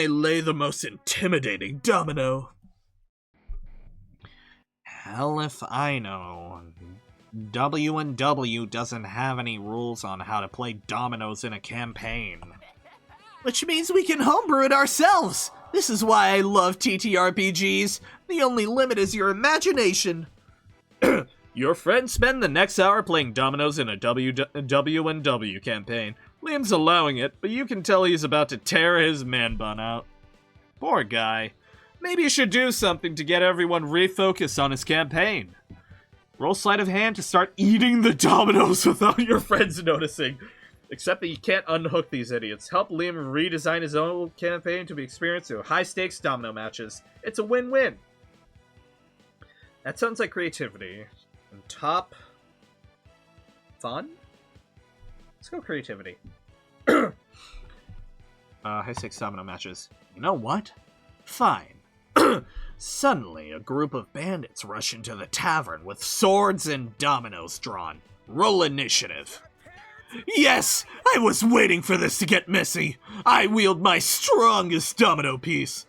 lay the most intimidating domino? Hell if I know. W&W doesn't have any rules on how to play dominoes in a campaign. Which means we can homebrew it ourselves! This is why I love TTRPGs. The only limit is your imagination. Your friends spend the next hour playing dominoes in a W&W campaign. Liam's allowing it, but you can tell he's about to tear his man bun out. Poor guy. Maybe you should do something to get everyone refocused on his campaign. Roll sleight of hand to start eating the dominoes without your friends noticing. Except that you can't unhook these idiots. Help Liam redesign his own campaign to be experienced through high-stakes domino matches. It's a win-win. That sounds like creativity. And top... fun? Let's go creativity. High-stakes domino matches. You know what? Fine. Suddenly, a group of bandits rush into the tavern with swords and dominoes drawn. Roll initiative. Yes! I was waiting for this to get messy. I wield my strongest domino piece.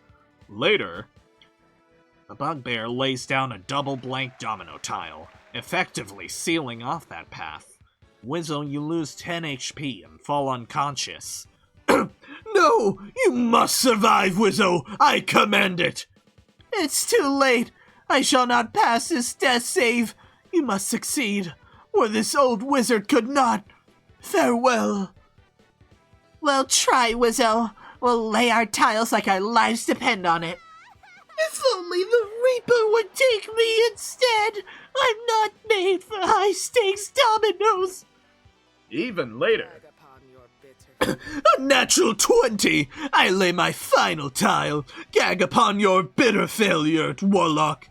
Later, the bugbear lays down a double blank domino tile, effectively sealing off that path. Wizzo, you lose 10 HP and fall unconscious. No! You must survive, Wizzo! I command it! It's too late! I shall not pass this death save! You must succeed, or this old wizard could not! Farewell! We'll try, Wizzo. We'll lay our tiles like our lives depend on it. If only the Reaper would take me instead! I'm not made for high-stakes dominoes! Even later. A natural 20! I lay my final tile! Gag upon your bitter failure, Warlock!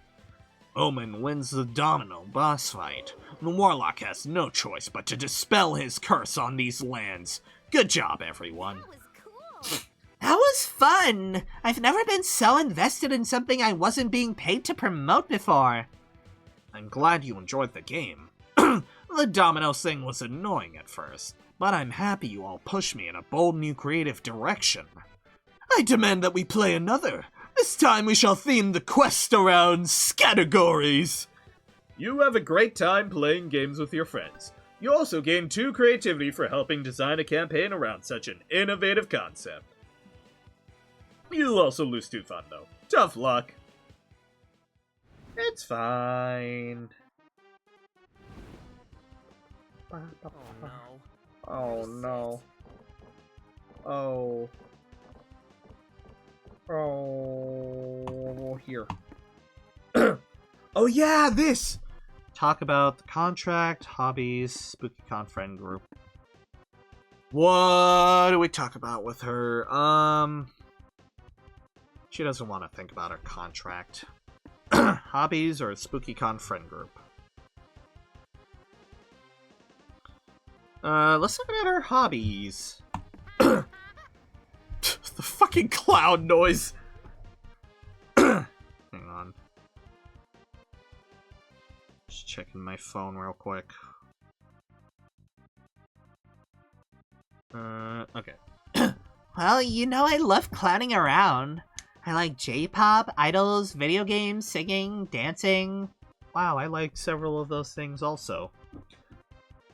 Omen wins the domino boss fight. The Warlock has no choice but to dispel his curse on these lands. Good job, everyone. That was cool. That was fun! I've never been so invested in something I wasn't being paid to promote before. I'm glad you enjoyed the game. The dominoes thing was annoying at first, but I'm happy you all pushed me in a bold new creative direction. I demand that we play another. This time we shall theme the quest around categories. You have a great time playing games with your friends. You also gain 2 creativity for helping design a campaign around such an innovative concept. You also lose 2 fun, though. Tough luck. It's fine. Oh no. Oh. Oh, here. Oh yeah, this! Talk about the contract, hobbies, SpookyCon friend group. What do we talk about with her? She doesn't want to think about her contract. Hobbies or SpookyCon friend group? Let's look at her hobbies. The fucking cloud noise! Hang on. Just checking my phone real quick. Okay. Well, you know I love clowning around. I like J-pop, idols, video games, singing, dancing. Wow, I like several of those things also.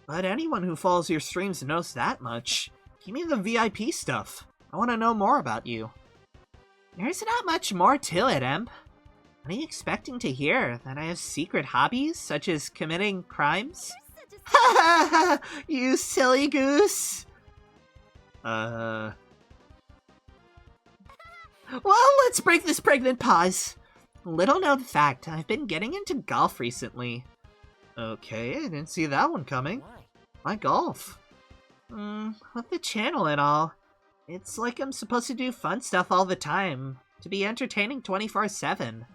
But anyone who follows your streams knows that much. Give me the VIP stuff. I want to know more about you. There's not much more to it, Emp. What are you expecting to hear? That I have secret hobbies, such as committing crimes? Ha ha ha! You silly goose! Well, let's break this pregnant pause. Little known fact, I've been getting into golf recently. Okay, I didn't see that one coming. Why golf? With the channel and all. It's like I'm supposed to do fun stuff all the time. To be entertaining 24/7.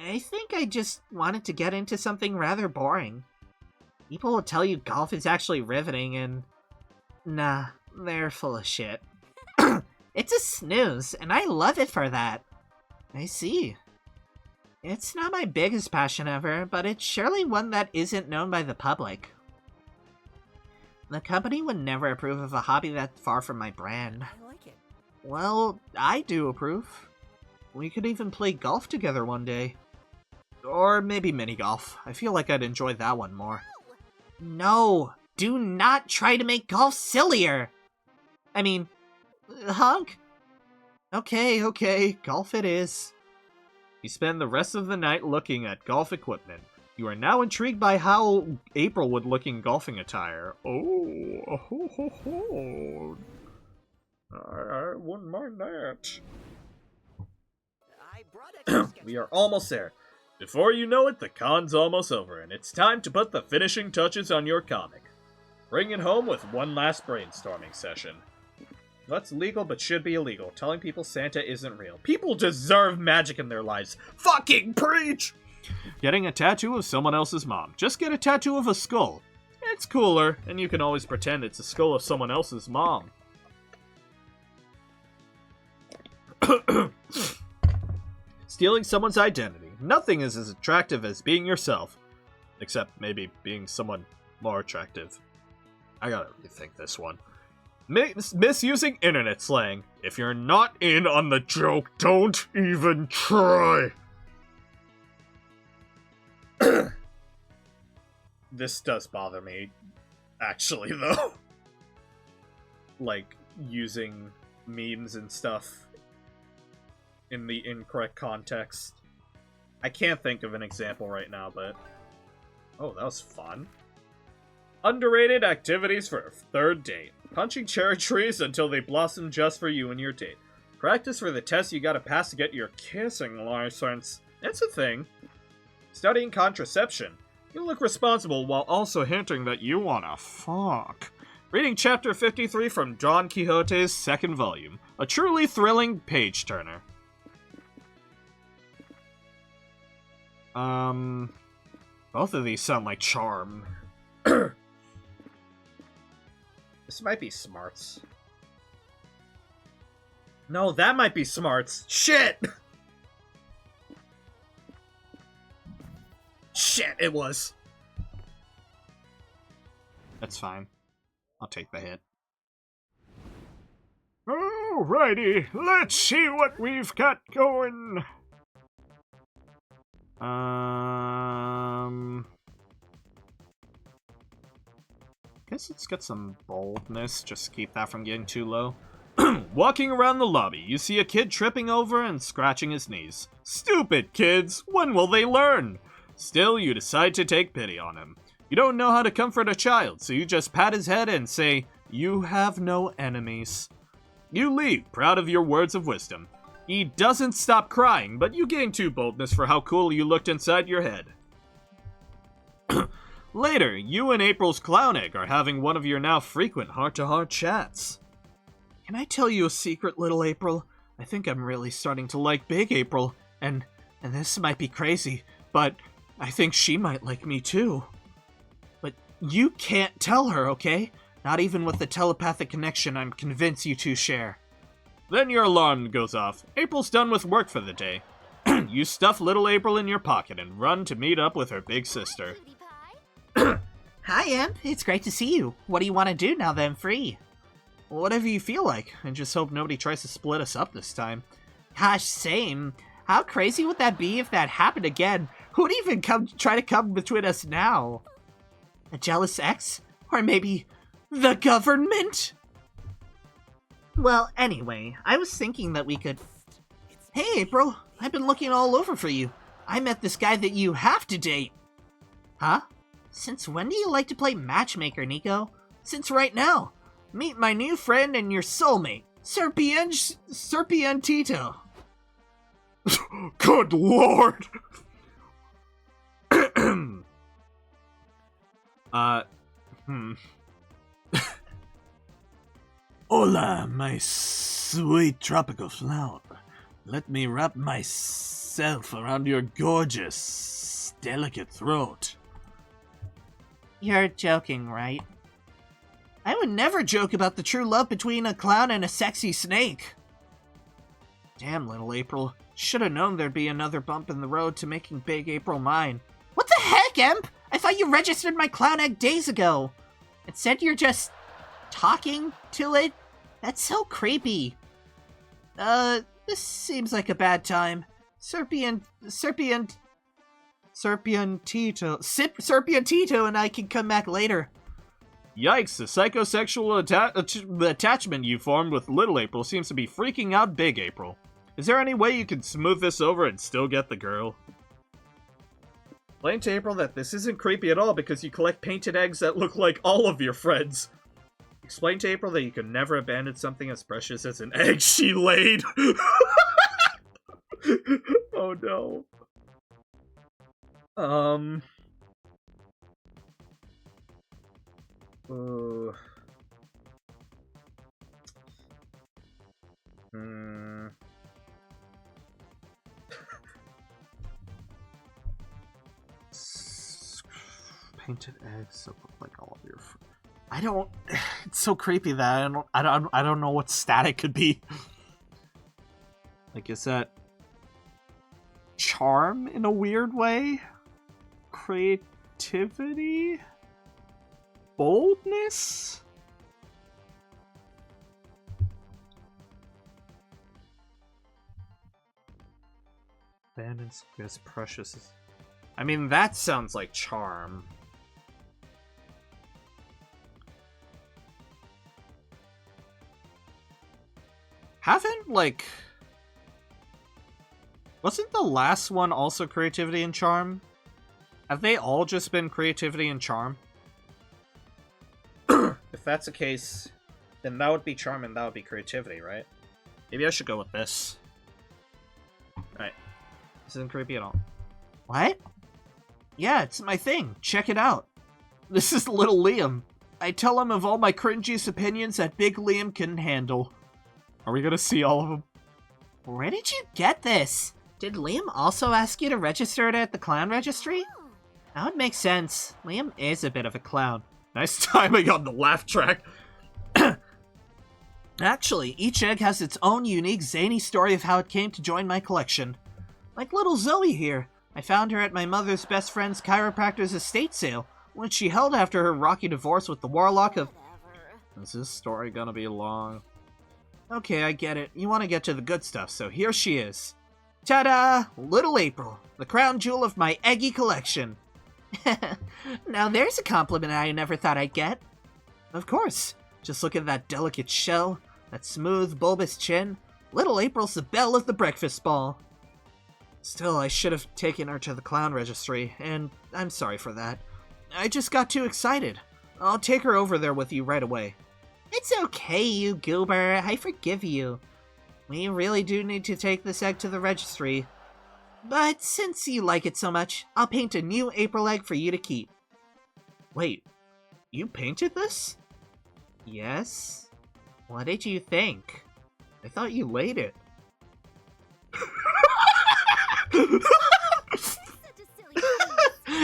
I think I just wanted to get into something rather boring. People will tell you golf is actually riveting and... Nah, they're full of shit. It's a snooze, and I love it for that. I see. It's not my biggest passion ever, but it's surely one that isn't known by the public. The company would never approve of a hobby that far from my brand. I like it. Well, I do approve. We could even play golf together one day. Or maybe mini golf. I feel like I'd enjoy that one more. No, do not try to make golf sillier. I mean, Hunk? Okay, golf it is. You spend the rest of the night looking at golf equipment. You are now intrigued by how April would look in golfing attire. I wouldn't mind that. I brought extra We are almost there. Before you know it, the con's almost over, and it's time to put the finishing touches on your comic. Bring it home with one last brainstorming session. What's legal but should be illegal? Telling people Santa isn't real. People deserve magic in their lives. Fucking preach! Getting a tattoo of someone else's mom. Just get a tattoo of a skull. It's cooler, and you can always pretend it's a skull of someone else's mom. Stealing someone's identity. Nothing is as attractive as being yourself. Except maybe being someone more attractive. I gotta rethink this one. Misusing internet slang. If you're not in on the joke, don't even try. This does bother me, actually, though. Like, using memes and stuff in the incorrect context. I can't think of an example right now, but... Oh, that was fun. Underrated activities for a third date. Punching cherry trees until they blossom just for you and your date. Practice for the test you gotta pass to get your kissing license. It's a thing. Studying contraception. You look responsible while also hinting that you wanna fuck. Reading chapter 53 from Don Quixote's second volume. A truly thrilling page-turner. Both of these sound like charm. This might be smarts. No, that might be smarts. Shit! Shit, it was. That's fine. I'll take the hit. Alrighty, let's see what we've got going. Guess it's got some boldness, just keep that from getting too low. Walking around the lobby, you see a kid tripping over and scratching his knees. Stupid kids! When will they learn? Still, you decide to take pity on him. You don't know how to comfort a child, so you just pat his head and say, "You have no enemies." You leave, proud of your words of wisdom. He doesn't stop crying, but you gain too boldness for how cool you looked inside your head. Later, you and April's clown egg are having one of your now frequent heart-to-heart chats. Can I tell you a secret, little April? I think I'm really starting to like Big April, and this might be crazy, but I think she might like me too. But you can't tell her, okay? Not even with the telepathic connection I'm convinced you two share. Then your alarm goes off. April's done with work for the day. You stuff little April in your pocket and run to meet up with her big sister. Cutie pie. Hi, Imp. It's great to see you. What do you want to do now that I'm free? Whatever you feel like. I just hope nobody tries to split us up this time. Gosh, same. How crazy would that be if that happened again? Who'd even try to come between us now? A jealous ex? Or maybe the government? Well, anyway, I was thinking that we could... Hey, April, I've been looking all over for you. I met this guy that you have to date. Huh? Since when do you like to play matchmaker, Nico? Since right now. Meet my new friend and your soulmate, Serpientito. Good lord! Hola, my sweet tropical flower. Let me wrap myself around your gorgeous, delicate throat. You're joking, right? I would never joke about the true love between a clown and a sexy snake. Damn, little April. Should have known there'd be another bump in the road to making Big April mine. What the heck, Emp? I thought you registered my clown egg days ago. It said you're just talking to it? That's so creepy. This seems like a bad time. Serpientito and I can come back later. Yikes, the psychosexual attachment you formed with Little April seems to be freaking out Big April. Is there any way you can smooth this over and still get the girl? Explain to April that this isn't creepy at all because you collect painted eggs that look like all of your friends. Explain to April that you can never abandon something as precious as an egg she laid. Oh no. Painted eggs that look like all of your I don't... It's so creepy that I don't know what static could be. Like, is that... charm in a weird way? Creativity? Boldness? Abandons as precious as... I mean, that sounds like charm. Haven't, like... Wasn't the last one also creativity and charm? Have they all just been creativity and charm? If that's the case, then that would be charm and that would be creativity, right? Maybe I should go with this. Alright. This isn't creepy at all. What? Yeah, it's my thing. Check it out. This is little Liam. I tell him of all my cringiest opinions that big Liam can handle. Are we gonna see all of them? Where did you get this? Did Liam also ask you to register it at the clown registry? That would make sense. Liam is a bit of a clown. Nice timing on the laugh track. Actually, each egg has its own unique zany story of how it came to join my collection. Like little Zoe here. I found her at my mother's best friend's chiropractor's estate sale, which she held after her rocky divorce with the warlock of... Is this story gonna be long? Okay, I get it. You want to get to the good stuff, so here she is. Ta-da! Little April, the crown jewel of my eggy collection. Now there's a compliment I never thought I'd get. Of course. Just look at that delicate shell, that smooth, bulbous chin. Little April's the belle of the breakfast ball. Still, I should have taken her to the clown registry, and I'm sorry for that. I just got too excited. I'll take her over there with you right away. It's okay, you goober. I forgive you. We really do need to take this egg to the registry. But since you like it so much, I'll paint a new April egg for you to keep. Wait, you painted this? Yes. What did you think? I thought you laid it.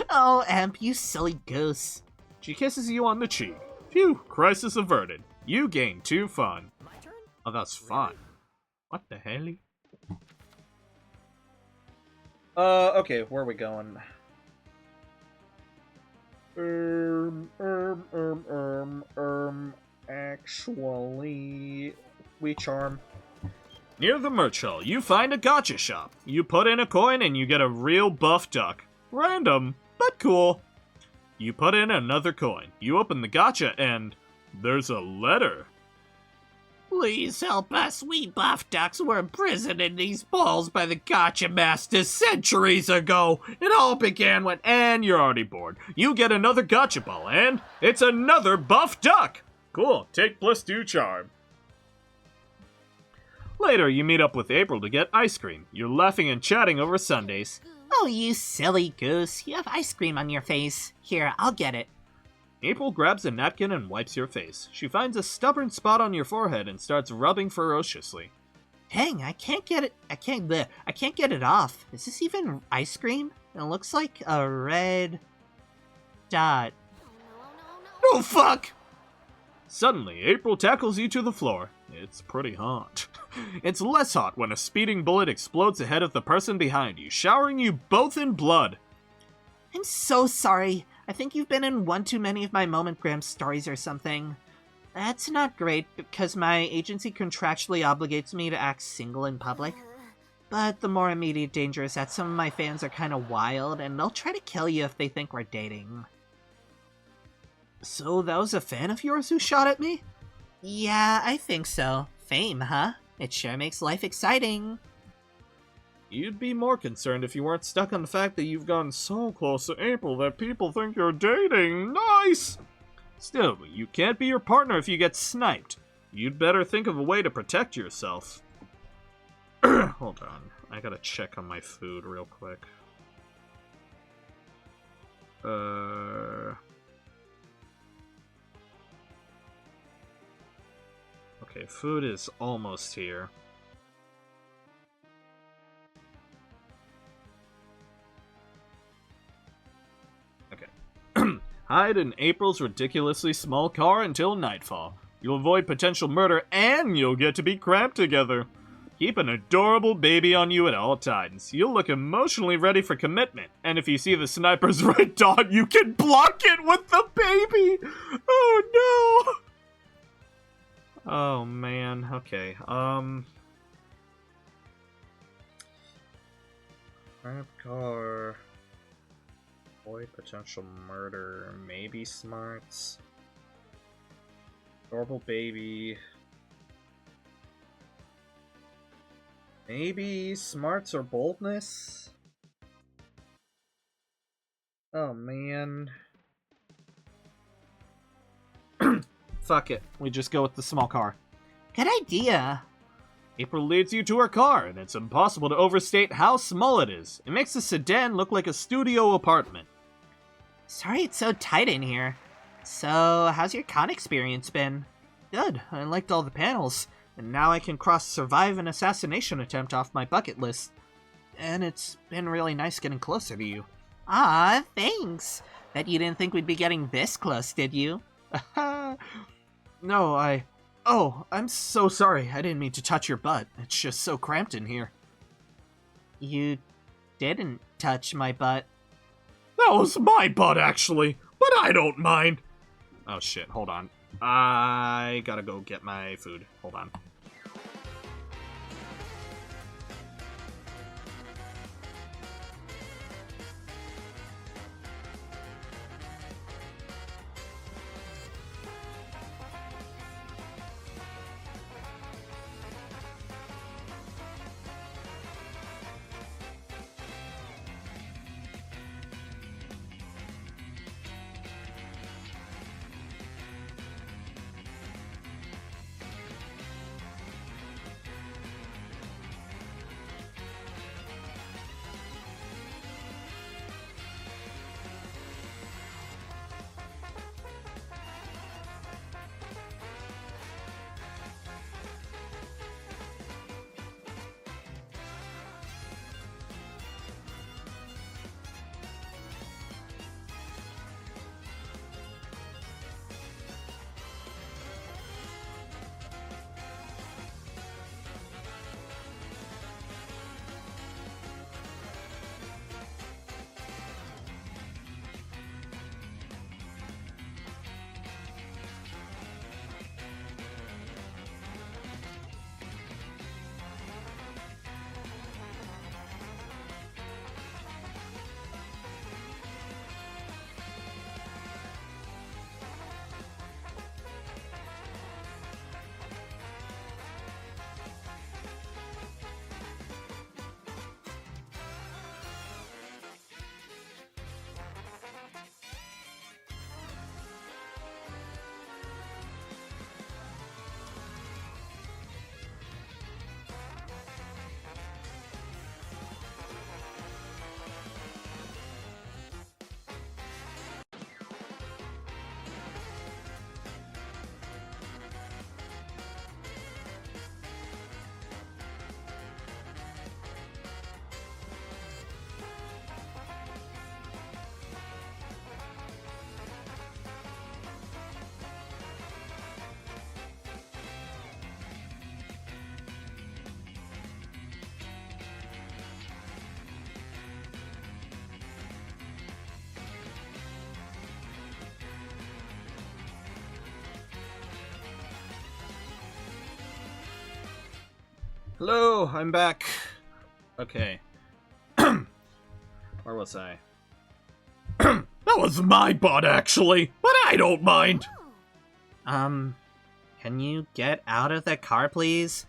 Oh, Amp, you silly goose. She kisses you on the cheek. Phew, crisis averted. You gain 2 fun. Oh, that's fun. What the hell? Okay, where are we going? Actually... we charm? Near the merch hall, you find a gacha shop. You put in a coin and you get a real buff duck. Random, but cool. You put in another coin. You open the gacha and there's a letter. Please help us. We buff ducks were imprisoned in these balls by the gacha masters centuries ago. It all began when, and you're already bored. You get another gacha ball and it's another buff duck. Cool, take +2 charm. Later, you meet up with April to get ice cream. You're laughing and chatting over sundaes. Oh, you silly goose. You have ice cream on your face. Here, I'll get it. April grabs a napkin and wipes your face. She finds a stubborn spot on your forehead and starts rubbing ferociously. Dang, I can't get it off. Is this even ice cream? It looks like a red dot. Oh, fuck! Suddenly, April tackles you to the floor. It's pretty hot. It's less hot when a speeding bullet explodes ahead of the person behind you, showering you both in blood. I'm so sorry. I think you've been in one too many of my Momentgram stories or something. That's not great, because my agency contractually obligates me to act single in public. But the more immediate danger is that some of my fans are kind of wild, and they'll try to kill you if they think we're dating. So that was a fan of yours who shot at me? Yeah, I think so. Fame, huh? It sure makes life exciting. You'd be more concerned if you weren't stuck on the fact that you've gotten so close to April that people think you're dating. Nice! Still, you can't be your partner if you get sniped. You'd better think of a way to protect yourself. Hold on. I gotta check on my food real quick. Okay, food is almost here. Hide in April's ridiculously small car until nightfall. You'll avoid potential murder and you'll get to be cramped together. Keep an adorable baby on you at all times. You'll look emotionally ready for commitment. And if you see the sniper's red dot, you can block it with the baby! Oh no! Oh man, okay, Cramped car. Avoid potential murder. Maybe smarts. Adorable baby. Maybe smarts or boldness? Oh man. fuck it. We just go with the small car. Good idea. April leads you to her car, and it's impossible to overstate how small it is. It makes the sedan look like a studio apartment. Sorry it's so tight in here. So, how's your con experience been? Good. I liked all the panels, and now I can cross survive an assassination attempt off my bucket list. And it's been really nice getting closer to you. Ah, thanks. Bet you didn't think we'd be getting this close, did you? No, Oh, I'm so sorry. I didn't mean to touch your butt. It's just so cramped in here. You didn't touch my butt. That was my butt, actually, but I don't mind. Oh shit, hold on. I gotta go get my food. Hold on. Hello, I'm back. Okay. Where was I? That was my butt, actually, but I don't mind. Can you get out of the car, please?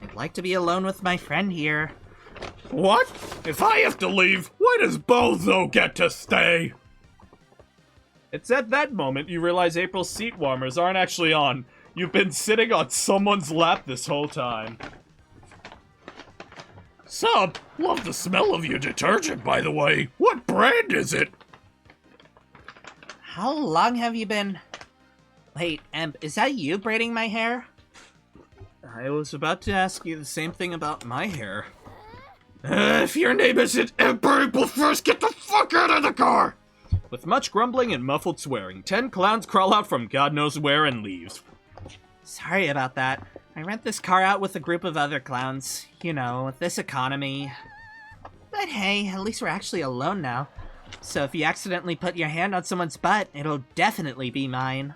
I'd like to be alone with my friend here. What? If I have to leave, why does Bozo get to stay? It's at that moment you realize April's seat warmers aren't actually on. You've been sitting on someone's lap this whole time. Sup? Love the smell of your detergent, by the way. What brand is it? How long have you been... Wait, Emp, is that you braiding my hair? I was about to ask you the same thing about my hair. If your name isn't Emperor April 1st, get the fuck out of the car! With much grumbling and muffled swearing, 10 clowns crawl out from God knows where and leave. Sorry about that. I rent this car out with a group of other clowns. You know, with this economy. But hey, at least we're actually alone now. So if you accidentally put your hand on someone's butt, it'll definitely be mine.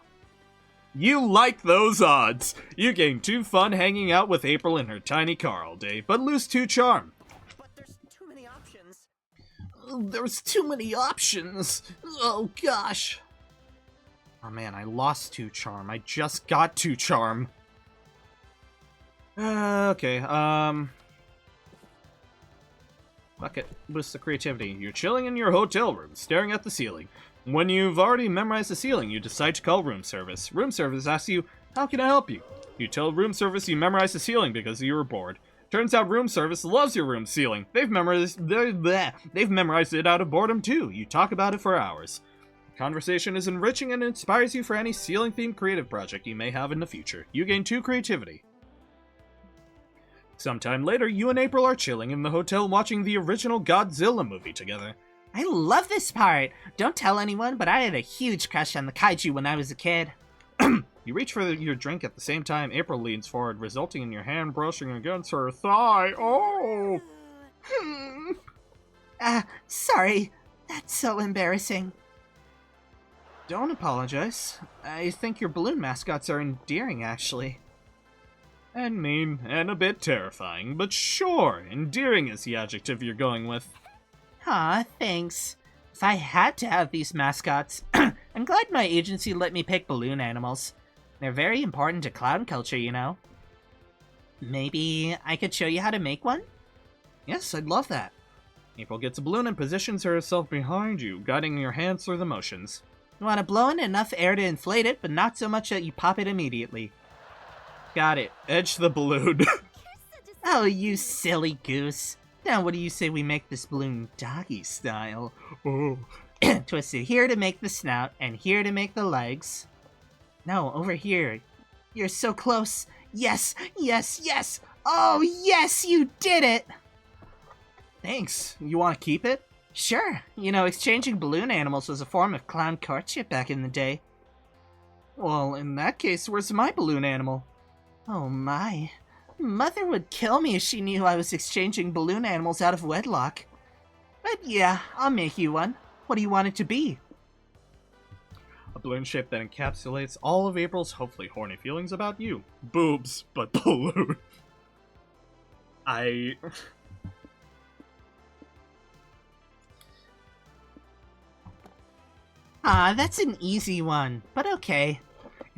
You like those odds! You gain 2 fun hanging out with April in her tiny car all day, but lose 2 charm. But there's too many options. There's too many options. Oh gosh. Oh man, I lost 2 charm. I just got 2 charm. Okay, fuck it. Boost the creativity. You're chilling in your hotel room, staring at the ceiling. When you've already memorized the ceiling, you decide to call room service. Room service asks you, how can I help you? You tell room service you memorized the ceiling because you were bored. Turns out room service loves your room ceiling. They've memorized it out of boredom too. You talk about it for hours. The conversation is enriching and inspires you for any ceiling-themed creative project you may have in the future. You gain 2 creativity. Sometime later, you and April are chilling in the hotel watching the original Godzilla movie together. I love this part! Don't tell anyone, but I had a huge crush on the kaiju when I was a kid. You reach for your drink at the same time April leans forward, resulting in your hand brushing against her thigh. Oh! Sorry. That's so embarrassing. Don't apologize. I think your balloon mascots are endearing, actually. And mean, and a bit terrifying, but sure, endearing is the adjective you're going with. Aw, thanks. If I had to have these mascots, I'm glad my agency let me pick balloon animals. They're very important to clown culture, you know. Maybe I could show you how to make one? Yes, I'd love that. April gets a balloon and positions herself behind you, guiding your hands through the motions. You want to blow in enough air to inflate it, but not so much that you pop it immediately. Got it. Edge the balloon. Oh, you silly goose. Now what do you say we make this balloon doggy style? Oh. Twist it here to make the snout, and here to make the legs. No, over here. You're so close. Yes, yes, yes! Oh, yes, you did it! Thanks. You want to keep it? Sure. You know, exchanging balloon animals was a form of clown courtship back in the day. Well, in that case, where's my balloon animal? Oh my. Mother would kill me if she knew I was exchanging balloon animals out of wedlock. But yeah, I'll make you one. What do you want it to be? A balloon shape that encapsulates all of April's hopefully horny feelings about you. Boobs, but balloon. Ah, that's an easy one, but okay.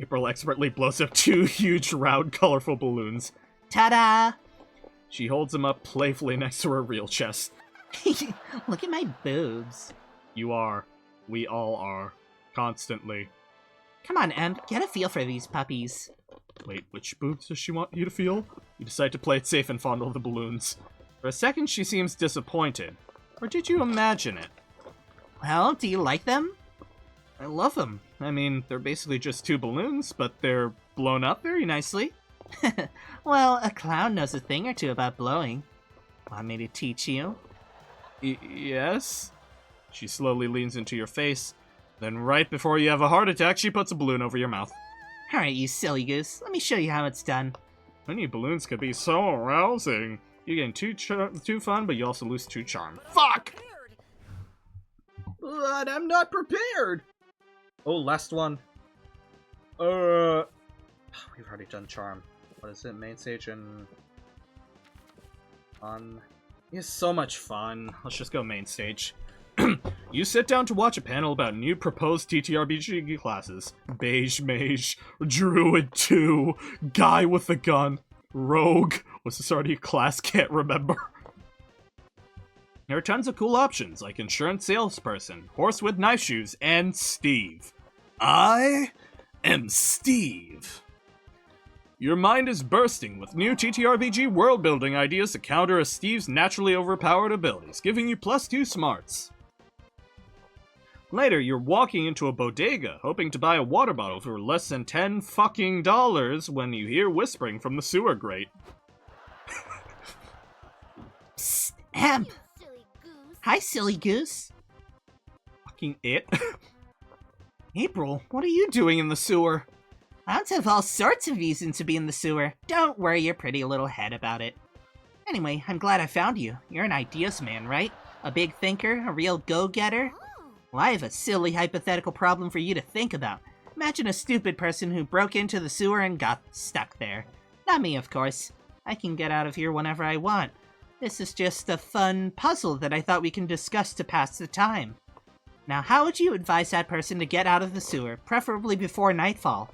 April expertly blows up 2 huge, round, colorful balloons. Ta-da! She holds them up playfully next to her real chest. Look at my boobs. You are. We all are. Constantly. Come on, Emp, get a feel for these puppies. Wait, which boobs does she want you to feel? You decide to play it safe and fondle the balloons. For a second, she seems disappointed. Or did you imagine it? Well, do you like them? I love them. I mean, they're basically just 2 balloons, but they're blown up very nicely. Well, a clown knows a thing or two about blowing. Want me to teach you? Yes? She slowly leans into your face. Then right before you have a heart attack, she puts a balloon over your mouth. Alright, you silly goose. Let me show you how it's done. Honey, balloons could be so arousing. You gain 2 fun, but you also lose 2 charm. Fuck! But I'm not prepared! Oh, last one. We've already done charm. What is it? Main stage and... Fun. It's so much fun. Let's just go main stage. You sit down to watch a panel about new proposed TTRPG classes. Beige Mage, Druid 2, Guy with a Gun, Rogue. Was this already a class? Can't remember. There are tons of cool options, like Insurance Salesperson, Horse with Knife Shoes, and Steve. I am Steve. Your mind is bursting with new TTRPG world-building ideas to counter Steve's naturally overpowered abilities, giving you +2 smarts. Later, you're walking into a bodega, hoping to buy a water bottle for less than $10 fucking when you hear whispering from the sewer grate. Psst, Amp! You silly goose. Hi, silly goose. Fucking it. April, what are you doing in the sewer? Clowns have all sorts of reasons to be in the sewer. Don't worry your pretty little head about it. Anyway, I'm glad I found you. You're an ideas man, right? A big thinker, a real go-getter? Well, I have a silly hypothetical problem for you to think about. Imagine a stupid person who broke into the sewer and got stuck there. Not me, of course. I can get out of here whenever I want. This is just a fun puzzle that I thought we can discuss to pass the time. Now, how would you advise that person to get out of the sewer, preferably before nightfall?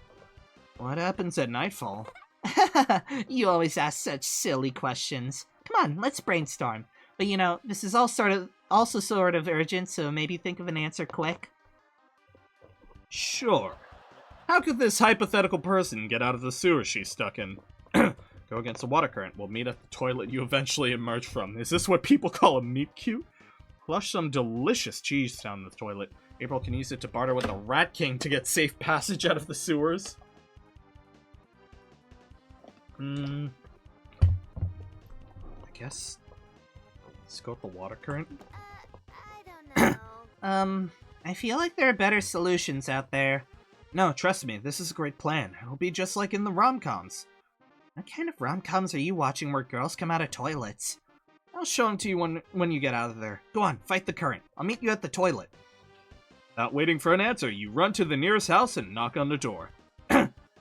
What happens at nightfall? You always ask such silly questions. Come on, let's brainstorm. But you know, this is also sort of urgent, so maybe think of an answer quick. Sure. How could this hypothetical person get out of the sewer she's stuck in? Go against the water current. We'll meet at the toilet you eventually emerge from. Is this what people call a meet cute? Flush some delicious cheese down the toilet. April can use it to barter with the Rat King to get safe passage out of the sewers. I guess... Let's go with the water current. I don't know. I feel like there are better solutions out there. No, trust me, this is a great plan. It'll be just like in the rom-coms. What kind of rom-coms are you watching where girls come out of toilets? I'll show them to you when you get out of there. Go on, fight the current. I'll meet you at the toilet. Without waiting for an answer, you run to the nearest house and knock on the door.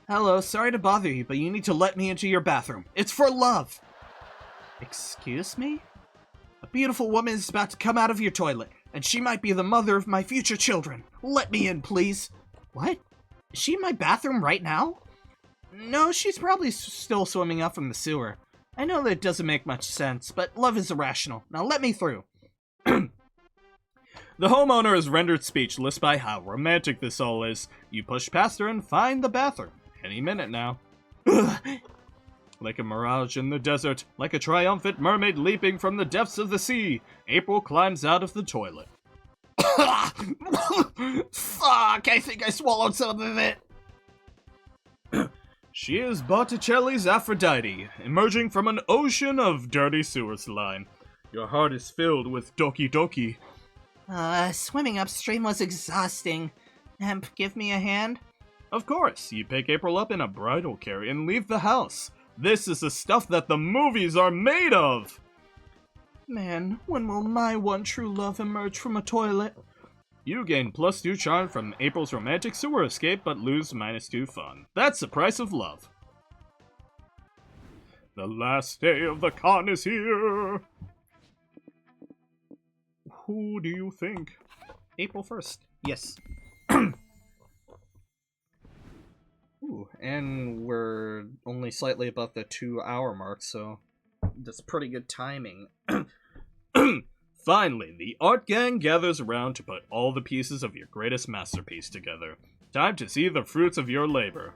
Hello, sorry to bother you, but you need to let me into your bathroom. It's for love! Excuse me? A beautiful woman is about to come out of your toilet, and she might be the mother of my future children. Let me in, please. What? Is she in my bathroom right now? No, she's probably still swimming up from the sewer. I know that doesn't make much sense, but love is irrational. Now let me through. The homeowner is rendered speechless by how romantic this all is. You push past her and find the bathroom. Any minute now. Like a mirage in the desert, like a triumphant mermaid leaping from the depths of the sea, April climbs out of the toilet. Fuck, I think I swallowed some of it. She is Botticelli's Aphrodite, emerging from an ocean of dirty sewer slime. Your heart is filled with doki doki. Swimming upstream was exhausting. Amp, give me a hand? Of course, you pick April up in a bridal carriage and leave the house. This is the stuff that the movies are made of! Man, when will my one true love emerge from a toilet? You gain +2 charm from April's romantic sewer escape, but lose -2 fun. That's the price of love. The last day of the con is here! Who do you think? April 1st. Yes. Ooh, and we're only slightly above the 2-hour mark, so that's pretty good timing. Finally, the art gang gathers around to put all the pieces of your greatest masterpiece together. Time to see the fruits of your labor.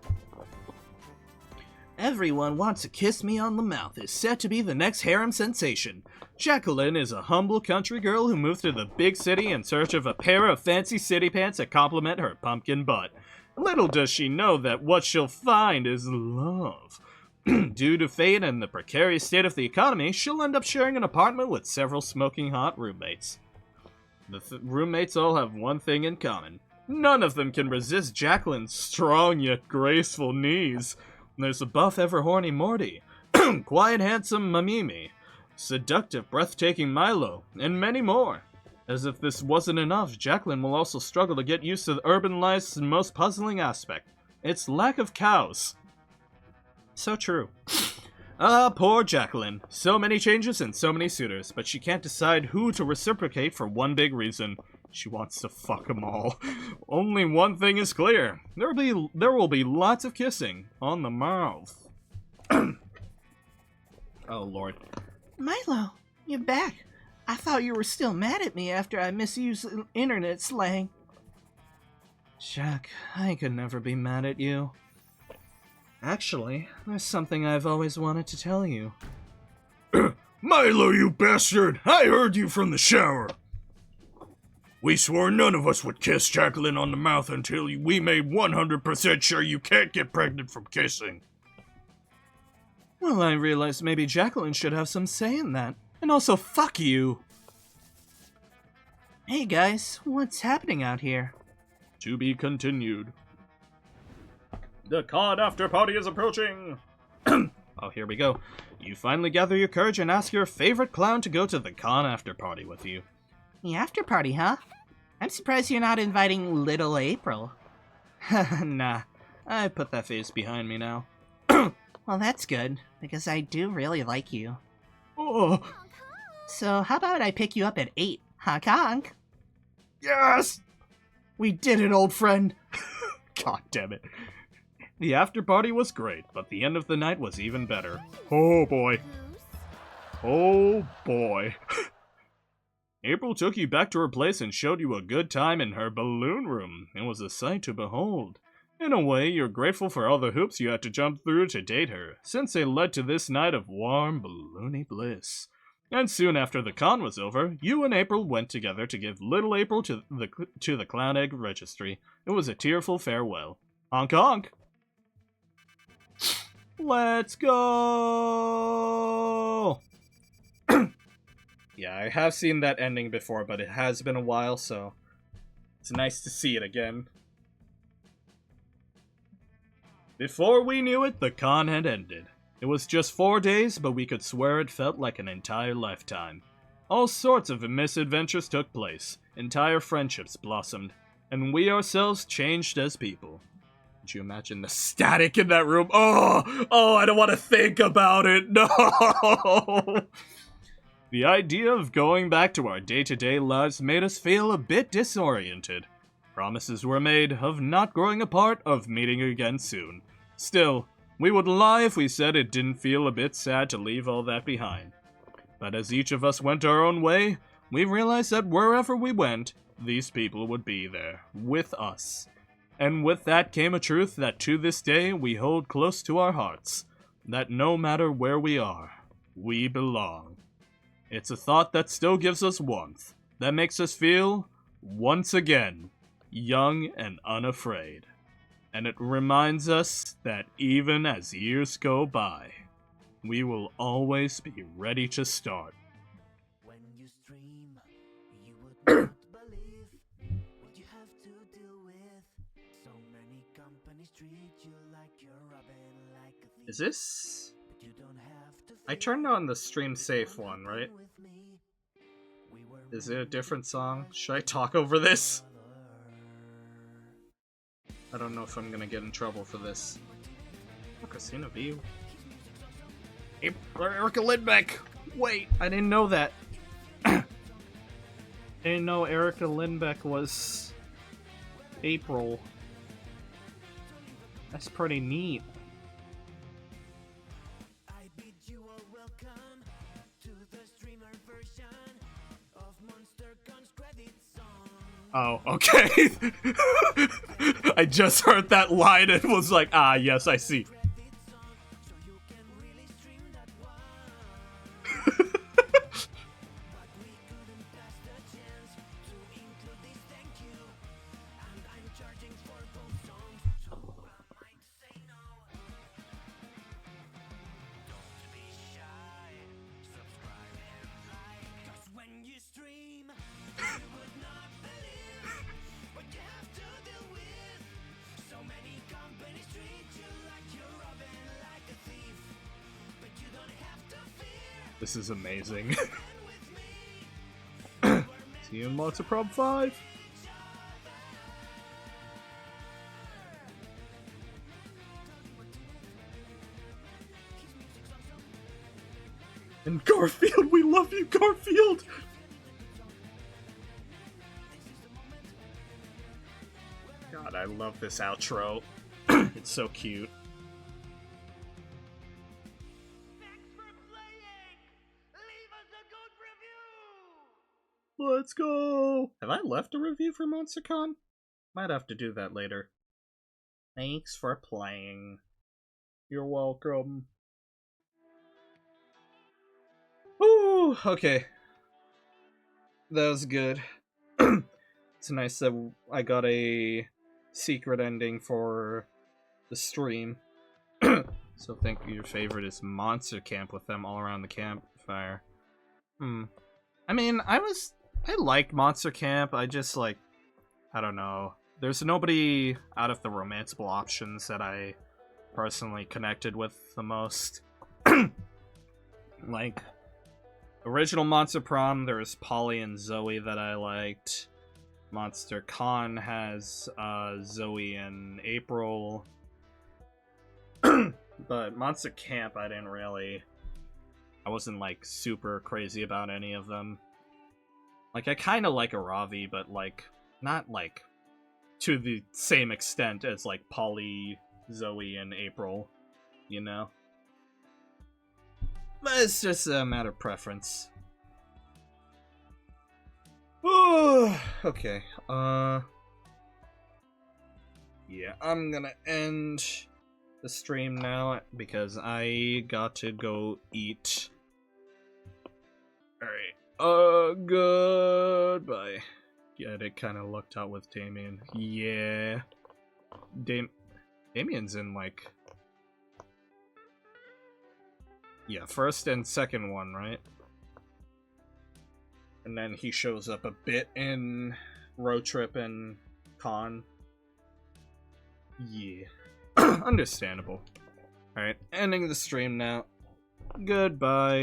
Everyone Wants to Kiss Me on the Mouth is set to be the next harem sensation. Jacqueline is a humble country girl who moved to the big city in search of a pair of fancy city pants that complement her pumpkin butt. Little does she know that what she'll find is love. Due to fate and the precarious state of the economy, she'll end up sharing an apartment with several smoking hot roommates. The roommates all have one thing in common. None of them can resist Jacqueline's strong yet graceful knees. There's the buff ever horny Morty, quiet handsome Mamimi, seductive breathtaking Milo, and many more. As if this wasn't enough, Jacqueline will also struggle to get used to the urban life's most puzzling aspect, its lack of cows. So true. Ah, poor Jacqueline. So many changes and so many suitors, but she can't decide who to reciprocate for one big reason. She wants to fuck them all. Only one thing is clear. There will be lots of kissing on the mouth. Oh, Lord. Milo, you're back. I thought you were still mad at me after I misused internet slang. Jack, I could never be mad at you. Actually, there's something I've always wanted to tell you. Milo, you bastard! I heard you from the shower! We swore none of us would kiss Jacqueline on the mouth until we made 100% sure you can't get pregnant from kissing. Well, I realized maybe Jacqueline should have some say in that. And also, fuck you! Hey guys, what's happening out here? To be continued. The con after party is approaching! Oh, here we go. You finally gather your courage and ask your favorite clown to go to the con after party with you. The after party, huh? I'm surprised you're not inviting little April. Nah, I put that phase behind me now. Well, that's good, because I do really like you. Oh, So how about I pick you up at 8, honk honk? yes! We did it, old friend! God damn it. The after party was great, but the end of the night was even better. Oh boy. Oh boy. April took you back to her place and showed you a good time in her balloon room. It was a sight to behold. In a way, you're grateful for all the hoops you had to jump through to date her, since they led to this night of warm, balloony bliss. And soon after the con was over, you and April went together to give little April to the Clown Egg Registry. It was a tearful farewell. Honk honk! Let's go! Yeah, I have seen that ending before, but it has been a while, so it's nice to see it again. Before we knew it, the con had ended. It was just 4 days, but we could swear it felt like an entire lifetime. All sorts of misadventures took place, entire friendships blossomed, and we ourselves changed as people. Could you imagine the static in that room? Oh, I don't want to think about it. No! The idea of going back to our day-to-day lives made us feel a bit disoriented. Promises were made of not growing apart, of meeting again soon. Still, we would lie if we said it didn't feel a bit sad to leave all that behind. But as each of us went our own way, we realized that wherever we went, these people would be there, with us. And with that came a truth that to this day we hold close to our hearts, that no matter where we are, we belong. It's a thought that still gives us warmth, that makes us feel, once again, young and unafraid. And it reminds us that even as years go by, we will always be ready to start. When you stream, you would not believe what you have to deal with. So many companies treat you like you're robbing like a thief. Is this... But you don't have to I turned on the stream safe one, right? with me. We were Is it a different song? Should I talk over this? I don't know if I'm gonna get in trouble for this. Oh, Casino View. Erica Lindbeck! Wait, I didn't know that. I didn't know Erica Lindbeck was April. That's pretty neat. I bid you a welcome to the streamer version of Monster Gun's credit song. Oh, okay. I just heard that line and was like, ah, yes, I see. Credit song, so you can really stream that one. But we couldn't pass the chance to include this thank you. And I'm charging for both songs, so who am I to say no? Don't be shy, subscribe and like. 'Cause when you stream, you would not believe what you have to deal with. So many companies treat you like you're robbing like a thief. But you don't have to fear. This is amazing. Stand with me. See you in Monster Prom 5. And Garfield, we love you, Garfield! God, I love this outro. It's so cute. Let's go! Have I left a review for MonsterCon? Might have to do that later. Thanks for playing. You're welcome. Ooh, okay. That was good. It's nice that I got a secret ending for the stream. So think your favorite is Monster Camp with them all around the campfire. I mean, I liked Monster Camp. I just, like, I don't know. There's nobody out of the romanceable options that I personally connected with the most. Like, original Monster Prom, there's Polly and Zoe that I liked. Monster Con has Zoe and April. But Monster Camp, I wasn't, like, super crazy about any of them. Like, I kind of like Aravi, but, like, not, like, to the same extent as, like, Polly, Zoe, and April, you know? But it's just a matter of preference. Okay, yeah, I'm gonna end the stream now because I got to go eat. Alright, goodbye. Yeah, it kind of lucked out with Damien. Yeah. Damien's in, like... Yeah, first and second one, right? And then he shows up a bit in Road Trip and Con. Yeah. Understandable. Alright, ending the stream now. Goodbye.